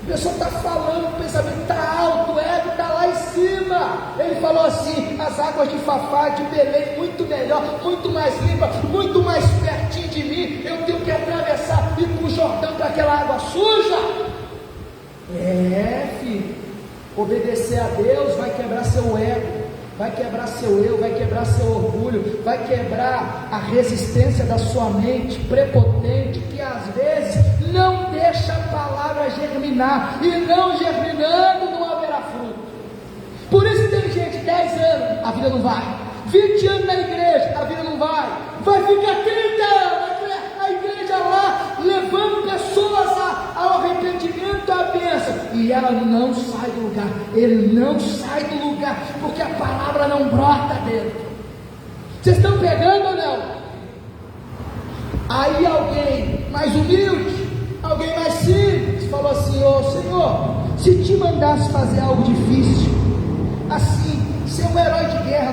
A pessoa está falando, o pensamento está alto, o ego está lá em cima. Ele falou assim, as águas de Fafá, de Belém, muito melhor, muito mais limpa, muito mais pertinho de mim. Eu tenho que atravessar, ir para o Jordão para aquela água suja. Filho, obedecer a Deus vai quebrar seu ego, vai quebrar seu eu, vai quebrar seu orgulho, vai quebrar a resistência da sua mente prepotente, que às vezes não deixa a palavra germinar, e não germinando não haverá fruto. Por isso tem gente, 10 anos, a vida não vai, 20 anos na igreja, a vida não vai ficar 30 anos, a igreja lá, levando pessoas ao arrependimento, à bênção, e ela não sai do lugar, ele não sai do lugar, porque a palavra não brota dentro. Vocês estão pegando ou não? Aí alguém mais humilde, alguém mais simples, falou assim, Senhor, se te mandasse fazer algo difícil, assim, ser um herói de guerra,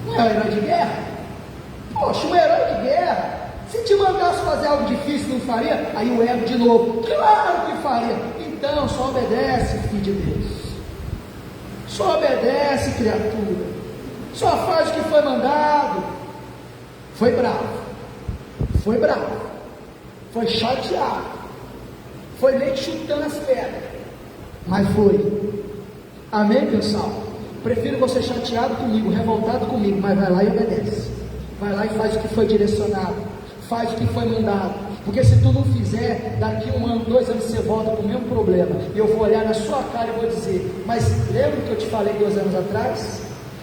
não é um herói de guerra? Poxa, um herói de guerra, se te mandasse fazer algo difícil, não faria? Aí o ego de novo, claro que faria. Então, só obedece, filho de Deus. Só obedece, criatura. Só faz o que foi mandado. Foi bravo. Foi chateado. Foi meio que chutando as pedras. Mas foi. Amém, pessoal? Prefiro você chateado comigo, revoltado comigo, mas vai lá e obedece. Vai lá e faz o que foi direcionado, faz o que foi mandado, porque se tu não fizer, daqui 1 ano, 2 anos você volta com o mesmo problema, e eu vou olhar na sua cara e vou dizer, mas lembra que eu te falei 2 anos atrás?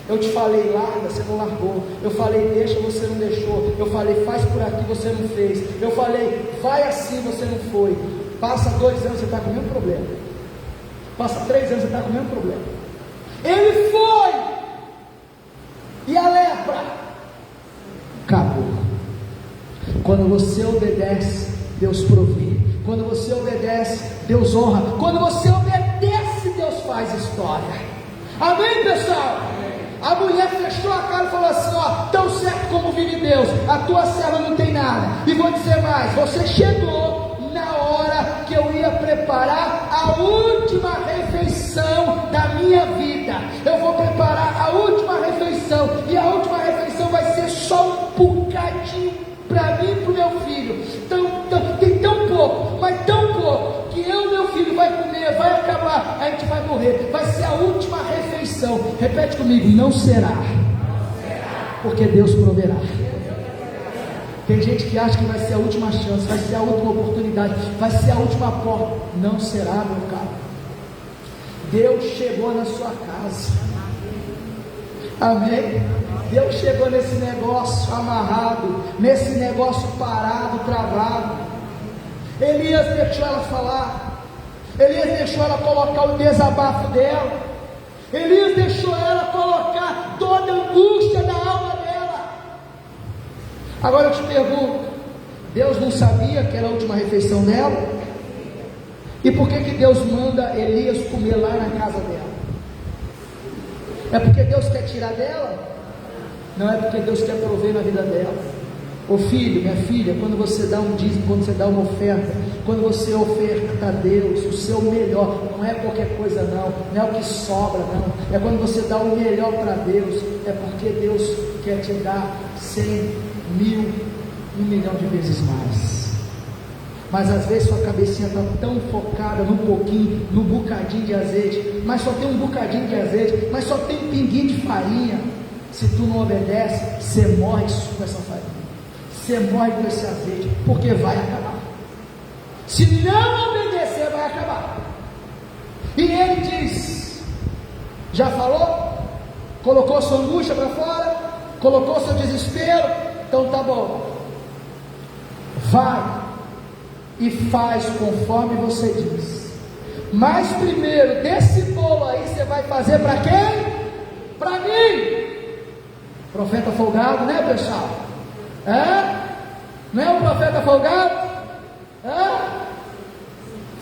Eu te falei larga, você não largou, eu falei deixa, você não deixou, eu falei faz por aqui, você não fez, eu falei vai assim, você não foi. Passa 2 anos, você está com o mesmo problema, passa 3 anos, você está com o mesmo problema. Ele foi, e a lepra acabou. Quando você obedece, Deus provê. Quando você obedece, Deus honra. Quando você obedece, Deus faz história. Amém, pessoal? A mulher fechou a cara e falou assim, tão certo como vive Deus, a tua serva não tem nada. E vou dizer mais, você chegou na hora que eu ia preparar a última refeição da minha vida. Eu vou preparar a última refeição, e a última refeição vai ser só um bocadinho para mim e para o meu filho. Tem tão pouco, mas tão pouco, que eu e meu filho vai comer, vai acabar, a gente vai morrer. Vai ser a última refeição. Repete comigo, não será, porque Deus proverá. Tem gente que acha que vai ser a última chance, vai ser a última oportunidade, vai ser a última porta. Não será, meu caro. Deus chegou na sua casa. Amém? Deus chegou nesse negócio amarrado, nesse negócio parado, travado. Elias deixou ela falar, Elias deixou ela colocar o desabafo dela, Elias deixou ela colocar toda a angústia da alma dela. Agora eu te pergunto, Deus não sabia que era a última refeição dela? E por que Deus manda Elias comer lá na casa dela? É porque Deus quer tirar dela? Não, é porque Deus quer prover na vida dela. Ô filho, minha filha, quando você dá um dízimo, quando você dá uma oferta, quando você oferta a Deus o seu melhor, não é qualquer coisa não é o que sobra não, é quando você dá o melhor para Deus, é porque Deus quer te dar 100, 1000, 1 milhão de vezes mais. Mas às vezes sua cabecinha está tão focada no pouquinho, no bocadinho de azeite, mas só tem um bocadinho de azeite, mas só tem um pinguinho de farinha. Se tu não obedece, você morre com essa farinha, você morre com esse azeite, porque vai acabar. Se não obedecer, vai acabar. E ele diz, já falou? Colocou sua angústia para fora? Colocou seu desespero? Então tá bom, vai e faz conforme você diz. Mas primeiro, desse bolo aí você vai fazer para quem? Para mim. Profeta folgado, né, pessoal? Não é o profeta folgado?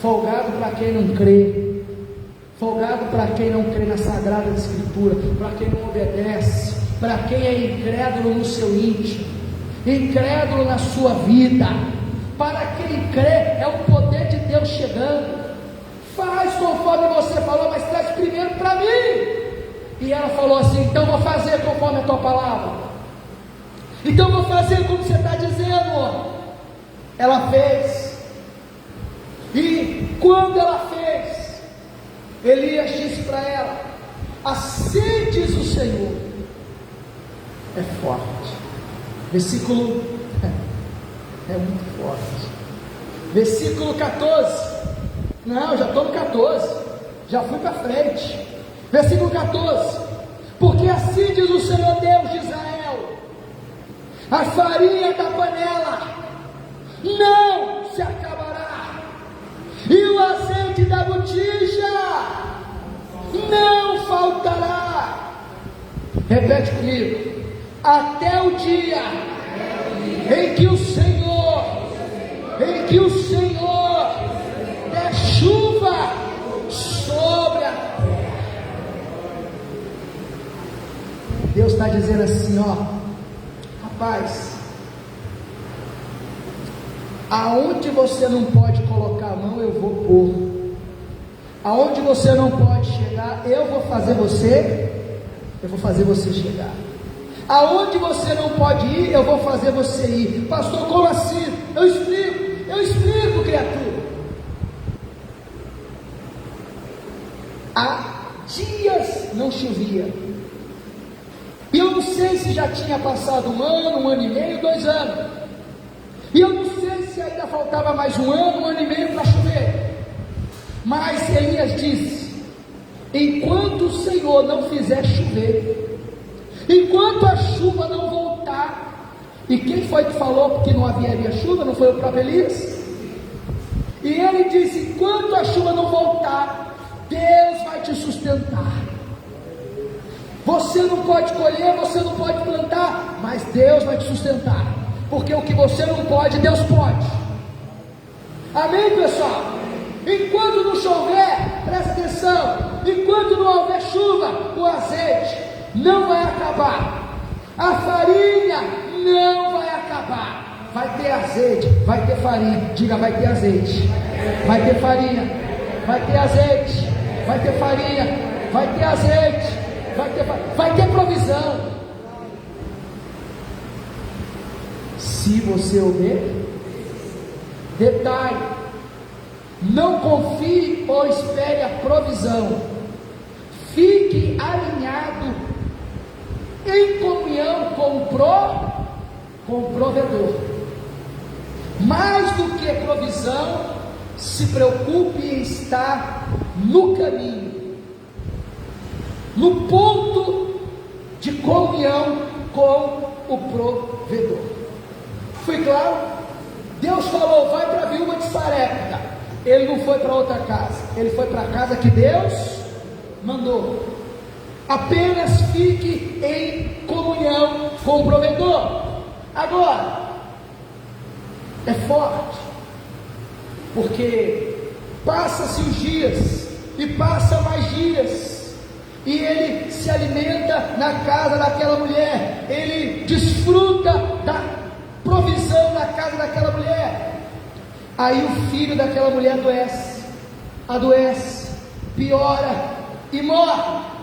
Folgado para quem não crê, folgado para quem não crê na Sagrada Escritura, para quem não obedece, para quem é incrédulo no seu íntimo, incrédulo na sua vida. Para quem crê, é o poder de Deus chegando. Faz conforme você falou, mas traz primeiro para mim. E ela falou assim: então vou fazer conforme a tua palavra, então vou fazer como você está dizendo. Ela fez. E quando ela fez, Elias disse para ela: assim diz o Senhor. É forte. Versículo é muito forte. Versículo 14. Não, já estou no 14. Já fui para frente. Versículo 14. Porque assim diz o Senhor Deus de Israel: a farinha da panela não se acabará, e o azeite da botija não faltará. Repete comigo: até o dia em que o Senhor der chuva sobre a terra. Deus está dizendo assim, ó, rapaz, aonde você não pode colocar a mão, eu vou pôr. Aonde você não pode chegar, eu vou fazer você chegar. Aonde você não pode ir, eu vou fazer você ir. Pastor, como assim? Eu explico, criatura. Há dias não chovia, e eu não sei se já tinha passado 1 ano, 1 ano e meio, 2 anos, e eu não sei se ainda faltava mais 1 ano, 1 ano e meio para chover. Mas Elias disse: enquanto o Senhor não fizer chover, enquanto a chuva não voltar. E quem foi que falou que não haveria chuva? Não foi o próprio Elias? E ele disse: enquanto a chuva não voltar, Deus vai te sustentar. Você não pode colher, você não pode plantar, mas Deus vai te sustentar, porque o que você não pode, Deus pode. Amém, pessoal? Enquanto não chover, presta atenção, enquanto não houver chuva, o azeite não vai acabar, a farinha não vai acabar. Vai ter azeite, vai ter farinha. Diga: vai ter azeite, vai ter farinha, vai ter azeite, vai ter farinha, vai ter azeite, vai ter provisão. Se você ouvir. Detalhe: não confie ou espere a provisão. Fique alinhado em comunhão com o provedor. Mais do que provisão, se preocupe em estar no caminho, no ponto de comunhão com o provedor. Foi claro? Deus falou: vai para a viúva de Sarepta. Ele não foi para outra casa, ele foi para a casa que Deus mandou. Apenas fique em comunhão com o provedor. Agora, é forte, porque passa-se os dias, e passa mais dias, e ele se alimenta na casa daquela mulher, ele desfruta da provisão na casa daquela mulher. Aí o filho daquela mulher adoece, piora e morre.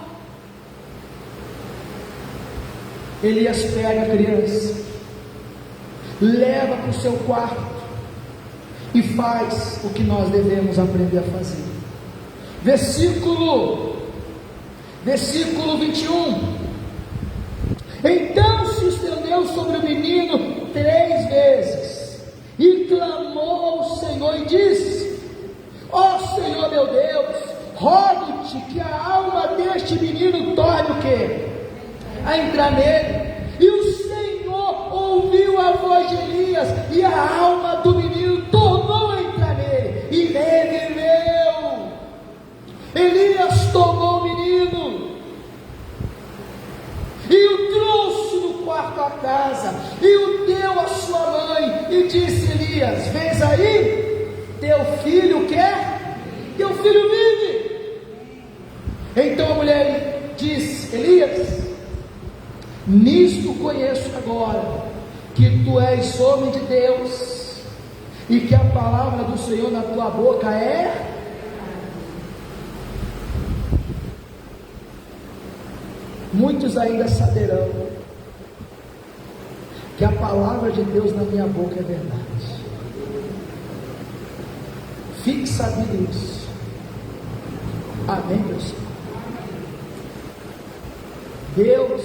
Elias pega a criança, leva para o seu quarto e faz o que nós devemos aprender a fazer. Versículo 21. Então se estendeu sobre o menino 3 vezes e clamou ao Senhor e disse: ó Senhor meu Deus, rogo-te que a alma deste menino torne o quê? A entrar nele. E o Senhor ouviu a voz de Elias, e a alma do menino tornou a entrar nele, e reviveu. Elias tomou o menino e o trouxe no quarto da casa, e o deu à sua mãe, e disse: Elias, vês aí? teu filho quer? Teu filho vive. Então a mulher diz: Elias, nisto conheço agora que tu és homem de Deus, e que a palavra do Senhor na tua boca é. Muitos ainda saberão que a palavra de Deus na minha boca é verdade. Fique sabendo disso. Amém, meus irmãos? Deus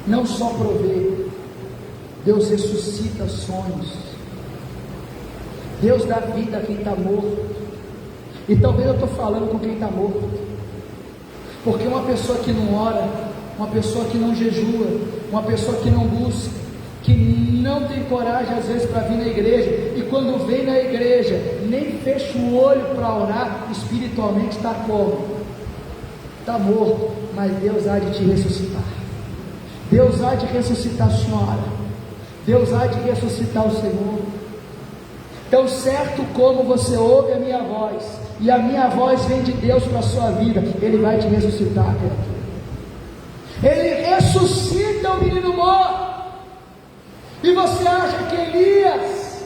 não só provê, Deus ressuscita sonhos. Deus dá vida a quem está morto. E talvez eu estou falando com quem está morto, porque uma pessoa que não ora, uma pessoa que não jejua, uma pessoa que não busca, que não tem coragem às vezes para vir na igreja, e quando vem na igreja nem fecha o olho para orar, espiritualmente está como? Está morto. Mas Deus há de te ressuscitar. Deus há de ressuscitar a senhora. Deus há de ressuscitar o Senhor. Tão certo como você ouve a minha voz, e a minha voz vem de Deus para a sua vida, Ele vai te ressuscitar, criatura. Ele ressuscita o menino morto. E você acha que Elias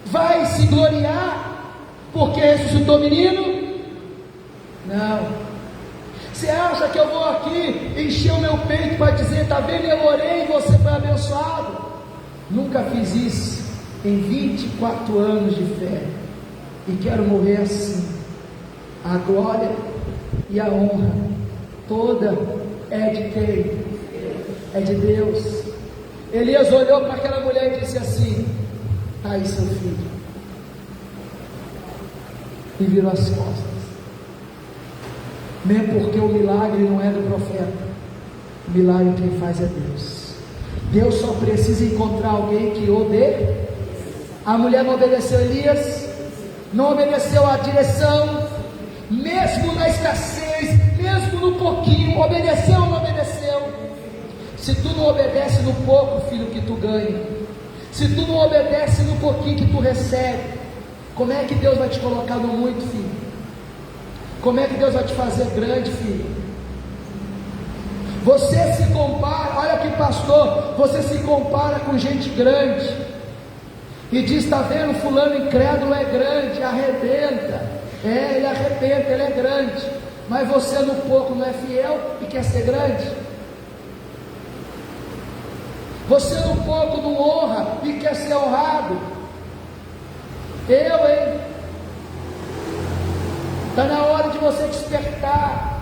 vai se gloriar porque ressuscitou o menino? Não. Você acha que eu vou aqui encher o meu peito para dizer: está vendo, eu orei e você foi abençoado? Nunca fiz isso em 24 anos de fé, e quero morrer assim. A glória e a honra toda é de quem? É de Deus. Elias olhou para aquela mulher e disse assim: está aí seu filho, e virou as costas. Mesmo porque o milagre não é do profeta, o milagre quem faz é Deus. Deus só precisa encontrar alguém que obedeça. A mulher não obedeceu a Elias, não obedeceu a direção, mesmo na escassez, mesmo no pouquinho. Obedeceu ou não obedeceu? Se tu não obedece no pouco, filho, que tu ganha, se tu não obedece no pouquinho que tu recebe, como é que Deus vai te colocar no muito, filho? Como é que Deus vai te fazer grande, filho? Você se compara, olha aqui, pastor, você se compara com gente grande e diz: está vendo, fulano incrédulo é grande, arrebenta. Ele arrebenta, ele é grande. Mas você no pouco não é fiel e quer ser grande? Você no pouco não honra e quer ser honrado? Hein? Está na hora de você despertar,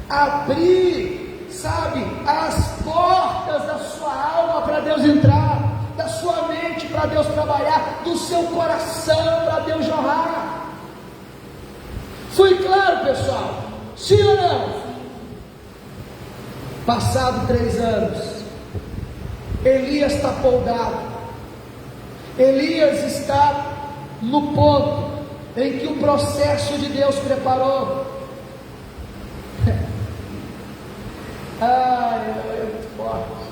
abrir, sabe, as portas da sua alma para Deus entrar, da sua mente para Deus trabalhar, do seu coração para Deus honrar. Fui claro, pessoal? Sim ou não? Passado 3 anos, Elias está poldado. Elias está no ponto em que o processo de Deus preparou. É muito forte.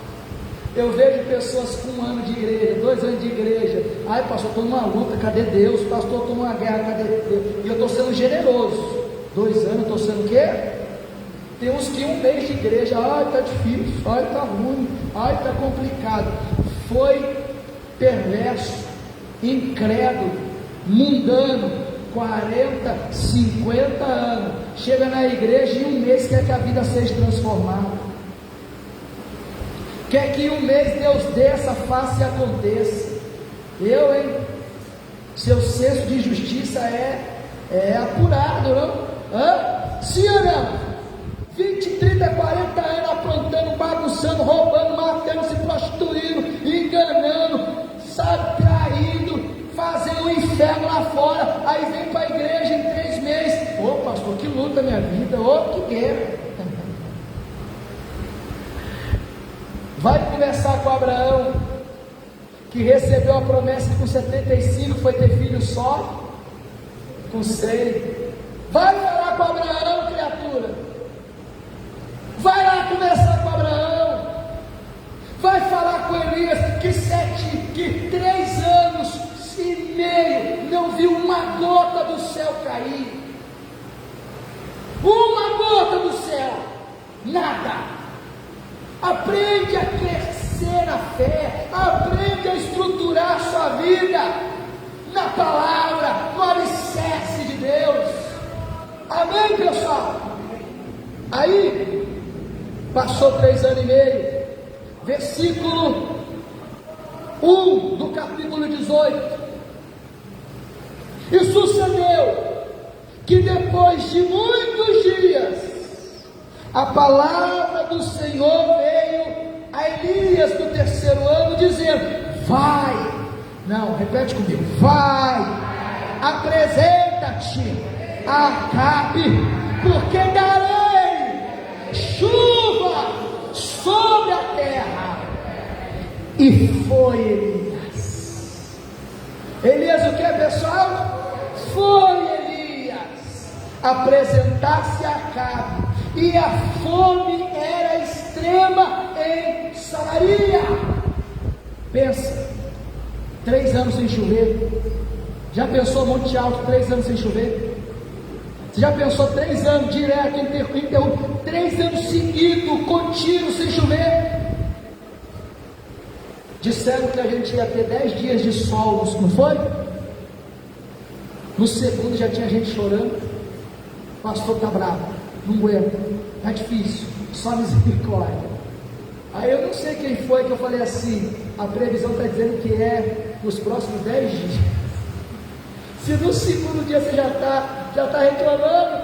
Eu vejo pessoas com 1 ano de igreja, 2 anos de igreja. Ai, pastor, estou numa luta, cadê Deus? Pastor, estou numa guerra, cadê Deus? E eu estou sendo generoso. 2 anos, estou sendo o quê? Tem uns que 1 mês de igreja, ai, está difícil, ai, está ruim, ai, está complicado. Foi perverso, incrédulo, mundano, 40, 50 anos, chega na igreja e em 1 mês quer que a vida seja transformada, quer que em 1 mês Deus dê essa face e aconteça. Seu senso de justiça é apurado, não? Sim ou não? 20, 30, 40 anos aprontando, bagunçando, roubando, matando, se prostituindo, enganando, sabe, traindo, fazendo um inferno lá fora, aí vem para a igreja em 3 meses, pastor, que luta minha vida, que guerra. Vai começar com Abraão, que recebeu a promessa que com 75 foi ter filho só, com 100. Vai falar com Abraão, criatura. Vai lá conversar com Abraão. Vai falar com Elias, que 3 anos e meio céu cair, uma gota do céu, nada. Aprende a crescer na fé, aprende a estruturar sua vida na palavra, no alicerce de Deus. Amém, pessoal? Aí, passou 3 anos e meio, versículo 1 do capítulo 18. E sucedeu que depois de muitos dias, a palavra do Senhor veio a Elias no 3º ano, dizendo: vai, não, repete comigo, vai, apresenta-te a Acabe, porque darei chuva sobre a terra. E foi Elias. Elias o que, pessoal? Foi Elias apresentar-se a Acabe, e a fome era extrema em Samaria. Pensa, 3 anos sem chover. Já pensou Monte Alto, 3 anos sem chover? Você já pensou 3 anos direto, interrompido, 3 anos seguidos, contínuo, sem chover? Disseram que a gente ia ter 10 dias de sol, não foi? No segundo já tinha gente chorando. O pastor está bravo, não aguenta, está difícil, só misericórdia. Aí eu não sei quem foi que eu falei assim: a previsão está dizendo que é nos próximos 10 dias. Se no segundo dia você já está reclamando,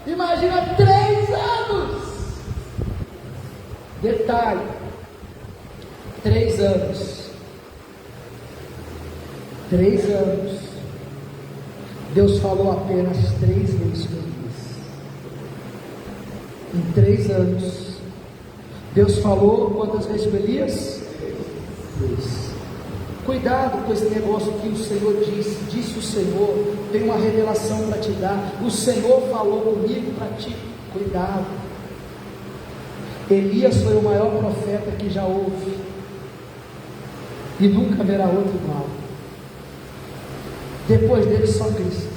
imagina 3 anos. Detalhe: 3 anos. 3 anos. Deus falou apenas 3 vezes com Elias. Em 3 anos, Deus falou quantas vezes com Elias? 3. Cuidado com esse negócio que o Senhor disse o Senhor, tem uma revelação para te dar. O Senhor falou comigo para ti. Cuidado. Elias foi o maior profeta que já houve, e nunca haverá outro igual. Depois dele só Cristo.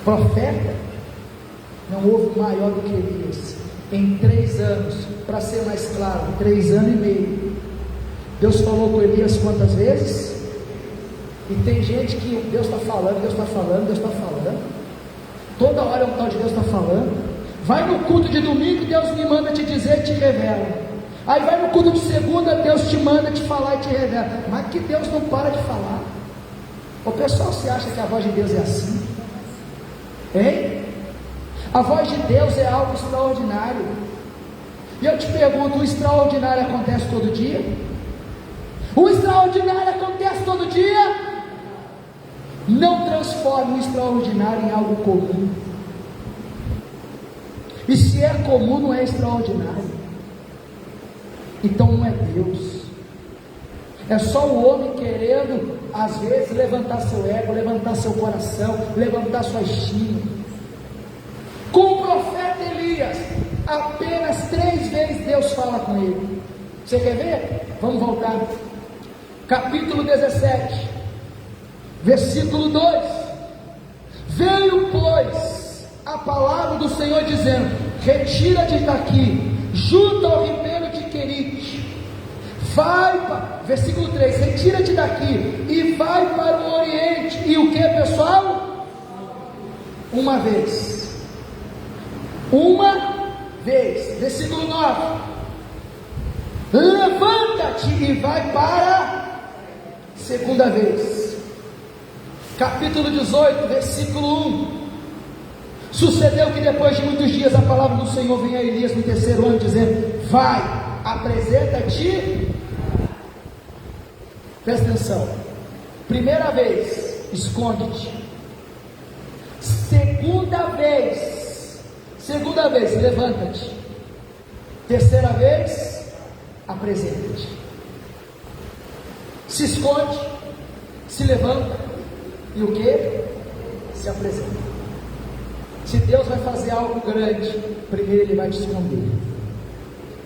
Profeta, não houve maior do que Elias. Em 3 anos, para ser mais claro, 3 anos e meio, Deus falou com Elias quantas vezes? E tem gente que Deus está falando, Deus está falando, Deus está falando. Toda hora um tal de Deus está falando. Vai no culto de domingo, Deus me manda te dizer e te revela. Aí vai no culto de segunda, Deus te manda te falar e te revela. Mas que Deus não para de falar. O pessoal se acha que a voz de Deus é assim? Hein? A voz de Deus é algo extraordinário. E eu te pergunto: o extraordinário acontece todo dia? O extraordinário acontece todo dia? Não transforme o extraordinário em algo comum. E se é comum, não é extraordinário. Então não é Deus. É só o homem querendo, às vezes, levantar seu ego, levantar seu coração, levantar sua estima. Com o profeta Elias, apenas 3 vezes Deus fala com ele. Você quer ver? Vamos voltar. Capítulo 17, versículo 2. Veio, pois, a palavra do Senhor dizendo: retira-te daqui, junto ao ribeiro de Querite. Vai para, versículo 3, retira-te daqui e vai para o oriente. E o que, pessoal? Uma vez. Uma vez. Versículo 9. Levanta-te e vai para segunda vez. Capítulo 18, versículo 1. Sucedeu que depois de muitos dias a palavra do Senhor veio a Elias no 3º ano, dizendo: vai, apresenta-te. Presta atenção. Primeira vez, esconde-te. Segunda vez, levanta-te. Terceira vez, apresenta-te. Se esconde, se levanta e o que? Se apresenta. Se Deus vai fazer algo grande, primeiro Ele vai te esconder.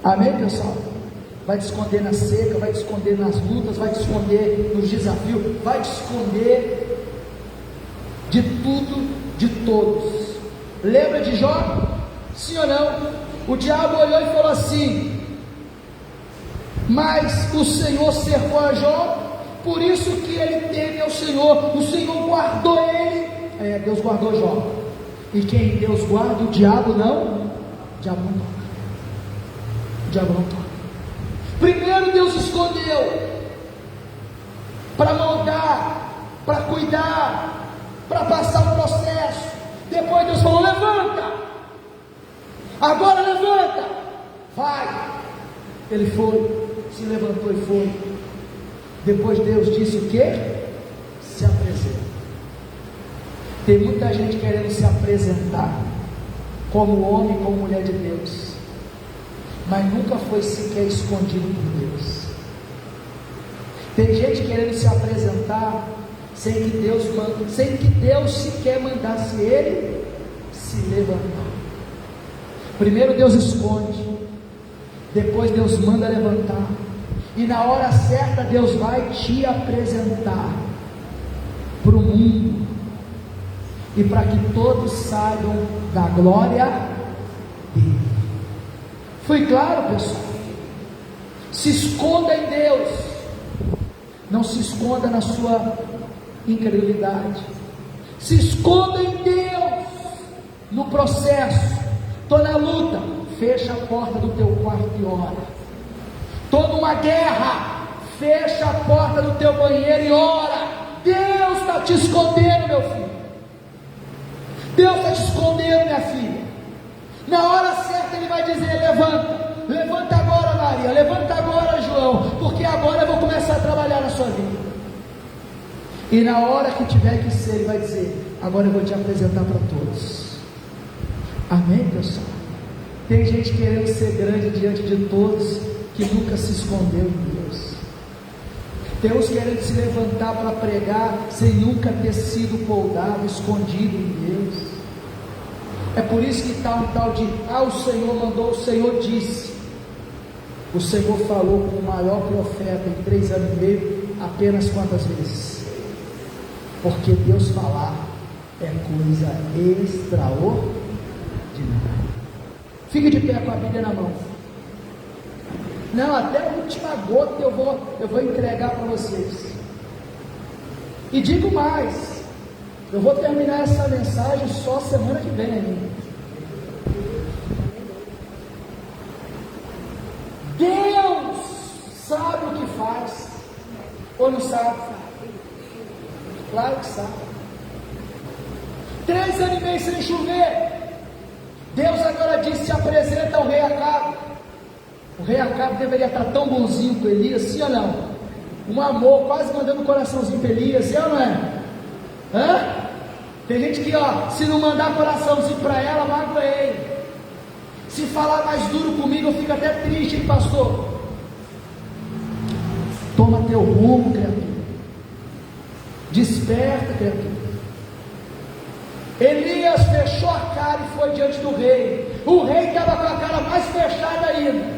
Amém, pessoal? Vai te esconder na seca, vai te esconder nas lutas, vai te esconder nos desafios, vai te esconder de tudo, de todos. Lembra de Jó? Sim ou não? O diabo olhou e falou assim: mas o Senhor cercou a Jó, por isso que ele teme ao Senhor. O Senhor guardou ele. Deus guardou Jó. E quem Deus guarda, o diabo não. O diabo não toca. O diabo não toca. Primeiro Deus escolheu para moldar, para cuidar, para passar o processo. Depois Deus falou: levanta, agora levanta, vai. Ele foi, se levantou e foi. Depois Deus disse o que? Se apresenta. Tem muita gente querendo se apresentar como homem, como mulher de Deus, mas nunca foi sequer escondido por Deus. Tem gente querendo se apresentar sem que Deus sequer mandasse ele se levantar. Primeiro Deus esconde, depois Deus manda levantar, e na hora certa Deus vai te apresentar para o mundo, e para que todos saibam da glória dele. Foi claro, pessoal? Se esconda em Deus, não se esconda na sua incredulidade. Se esconda em Deus no processo. Estou na luta, fecha a porta do teu quarto e ora. Estou numa guerra, fecha a porta do teu banheiro e ora. Deus está te escondendo, meu filho. Deus está te escondendo, minha filha. Na hora certa Ele vai dizer: levanta, levanta agora, Maria, levanta agora, João, porque agora eu vou começar a trabalhar na sua vida. E na hora que tiver que ser, Ele vai dizer: agora eu vou te apresentar para todos. Amém, pessoal? Tem gente querendo ser grande diante de todos, que nunca se escondeu em Deus. Tem uns querendo se levantar para pregar, sem nunca ter sido poldado, escondido em Deus. É por isso que está um tal de: o Senhor mandou, o Senhor disse. O Senhor falou com o maior profeta em 3 anos e meio, apenas quantas vezes? Porque Deus falar é coisa extraordinária. Fique de pé com a Bíblia na mão. Não, até a última gota eu vou entregar para vocês. E digo mais, eu vou terminar essa mensagem só semana que vem ainda. Deus sabe o que faz, ou não sabe? Claro que sabe. 3 anos e meio sem chover, Deus agora disse: se apresenta ao rei Acabe. O rei Acabe deveria estar tão bonzinho com Elias, sim ou não? Um amor, quase mandando um coraçãozinho para Elias, sim ou não é? Tem gente que, se não mandar coraçãozinho para ela, magoa ele. Se falar mais duro comigo, eu fico até triste, hein, pastor? Toma teu rumo, criatura. Desperta, criatura. Elias fechou a cara e foi diante do rei. O rei estava com a cara mais fechada ainda.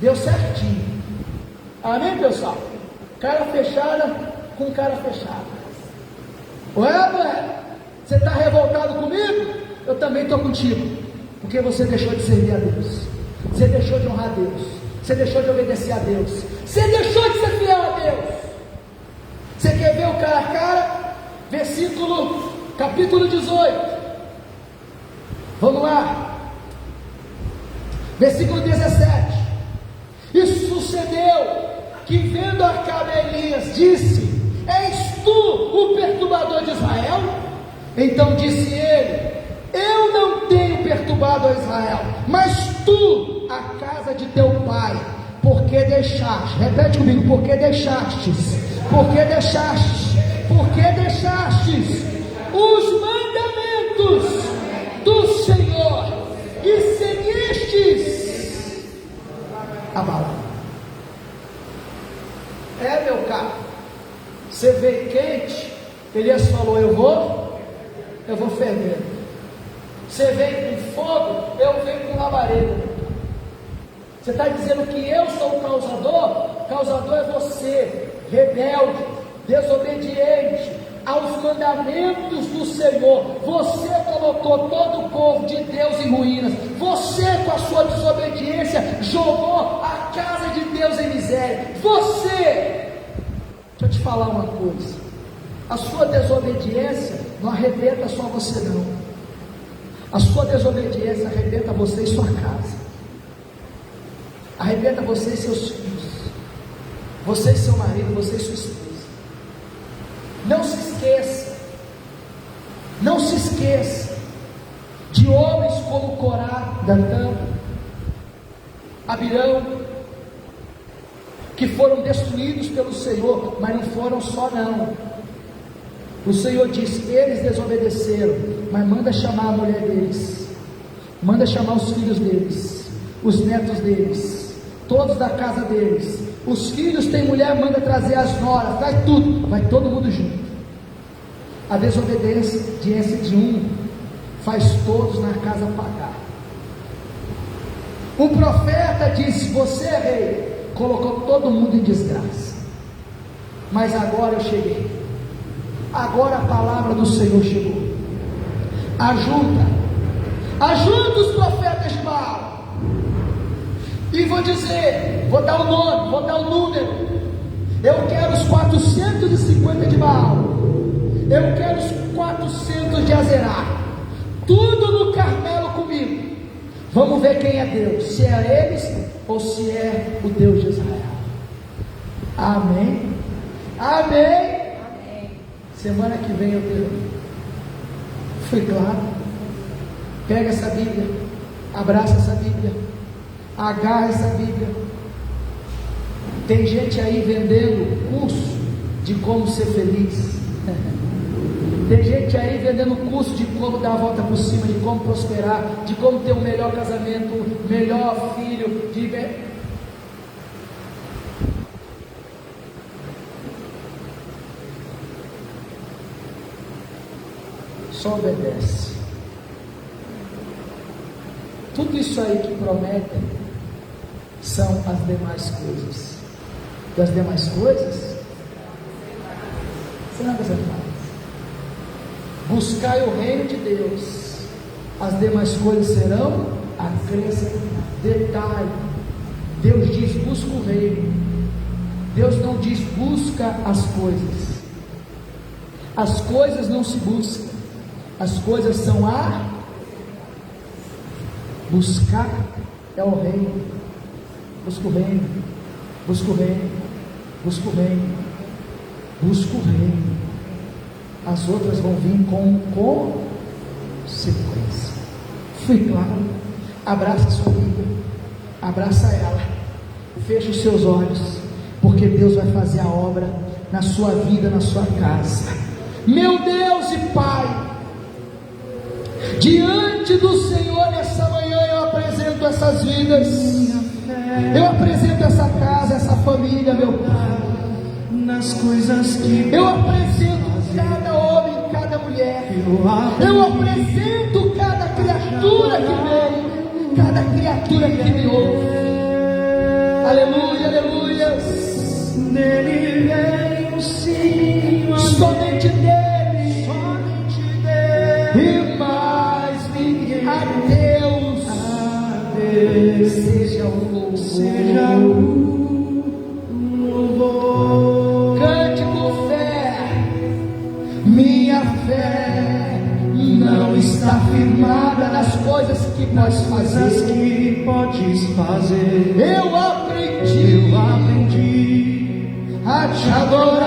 Deu certinho. Amém, pessoal? Cara fechada com cara fechada. Ué? Você está revoltado comigo? Eu também estou contigo. Porque você deixou de servir a Deus. Você deixou de honrar a Deus. Você deixou de obedecer a Deus. Você deixou de ser fiel a Deus. Você quer ver o cara a cara? Capítulo 18. Vamos lá. Versículo 17. E sucedeu que, vendo Acabe a Elias, disse: és tu o perturbador de Israel? Então disse ele: eu não tenho perturbado a Israel, mas tu, a casa de teu pai, porque deixaste, repete comigo, porque deixastes os mandamentos do Senhor e seguistes a Balaão. Meu caro, você veio quente, Elias falou: eu vou ferver. Você veio com fogo, eu venho com labareda. Você está dizendo que eu sou o causador? Causador é você, rebelde, desobediente, aos mandamentos do Senhor. Você colocou todo o povo de Deus em ruínas. Você, com a sua desobediência, jogou a casa de Deus em miséria. Você, deixa eu te falar uma coisa: a sua desobediência não arrebenta só você não. A sua desobediência arrebenta você e sua casa, arrebenta você e seus filhos, você e seu marido, você e sua esposa. Não se esqueça, não se esqueça de homens como Corá, Datã, Abirão, que foram destruídos pelo Senhor, mas não foram só não. O Senhor disse: eles desobedeceram, mas manda chamar a mulher deles, manda chamar os filhos deles, os netos deles, todos da casa deles. Os filhos têm mulher, manda trazer as noras, traz tudo, vai todo mundo junto. A desobediência de um faz todos na casa pagar. O profeta disse: você é rei, colocou todo mundo em desgraça, mas agora eu cheguei, agora a palavra do Senhor chegou. Ajuda os profetas de Baal. E vou dizer, vou dar o nome, vou dar o número. Eu quero os 450 de Baal, eu quero os 400 de Azerá, tudo no Carmelo comigo. Vamos ver quem é Deus, se é eles ou se é o Deus de Israel. Amém? Amém? Semana que vem eu termino. Foi claro? Pega essa Bíblia, abraça essa Bíblia, agarra essa Bíblia. Tem gente aí vendendo curso de como ser feliz. Tem gente aí vendendo curso de como dar a volta por cima, de como prosperar, de como ter um melhor casamento, melhor filho, só obedece. Tudo isso aí que prometem são as demais coisas. E as demais coisas serão acrescentadas. Buscai o reino de Deus, as demais coisas serão acrescentadas. Detalhe: Deus diz busca o reino, Deus não diz busca as coisas. As coisas não se buscam, as coisas são a buscar. É o reino. Busca o reino, busca o reino, busca o reino, busca o reino. As outras vão vir com consequência. Fui claro? Abraça a sua Bíblia, abraça ela, fecha os seus olhos, porque Deus vai fazer a obra na sua vida, na sua casa. Meu Deus e Pai, diante do Senhor nessa manhã eu apresento essas vidas, eu apresento essa casa, essa família, meu Pai, nas coisas que eu apresento cada homem, cada mulher, eu apresento cada criatura que vem, cada criatura que me ouve. Aleluia, aleluia. Dele vem o sim, Somente dele, somente dele, e mais ninguém. A Deus seja o louvor, seja o louvor. Cante com fé. Minha fé não está firmada nas coisas que podes Coisas fazer. que podes fazer, Eu aprendi eu aprendi a te adorar.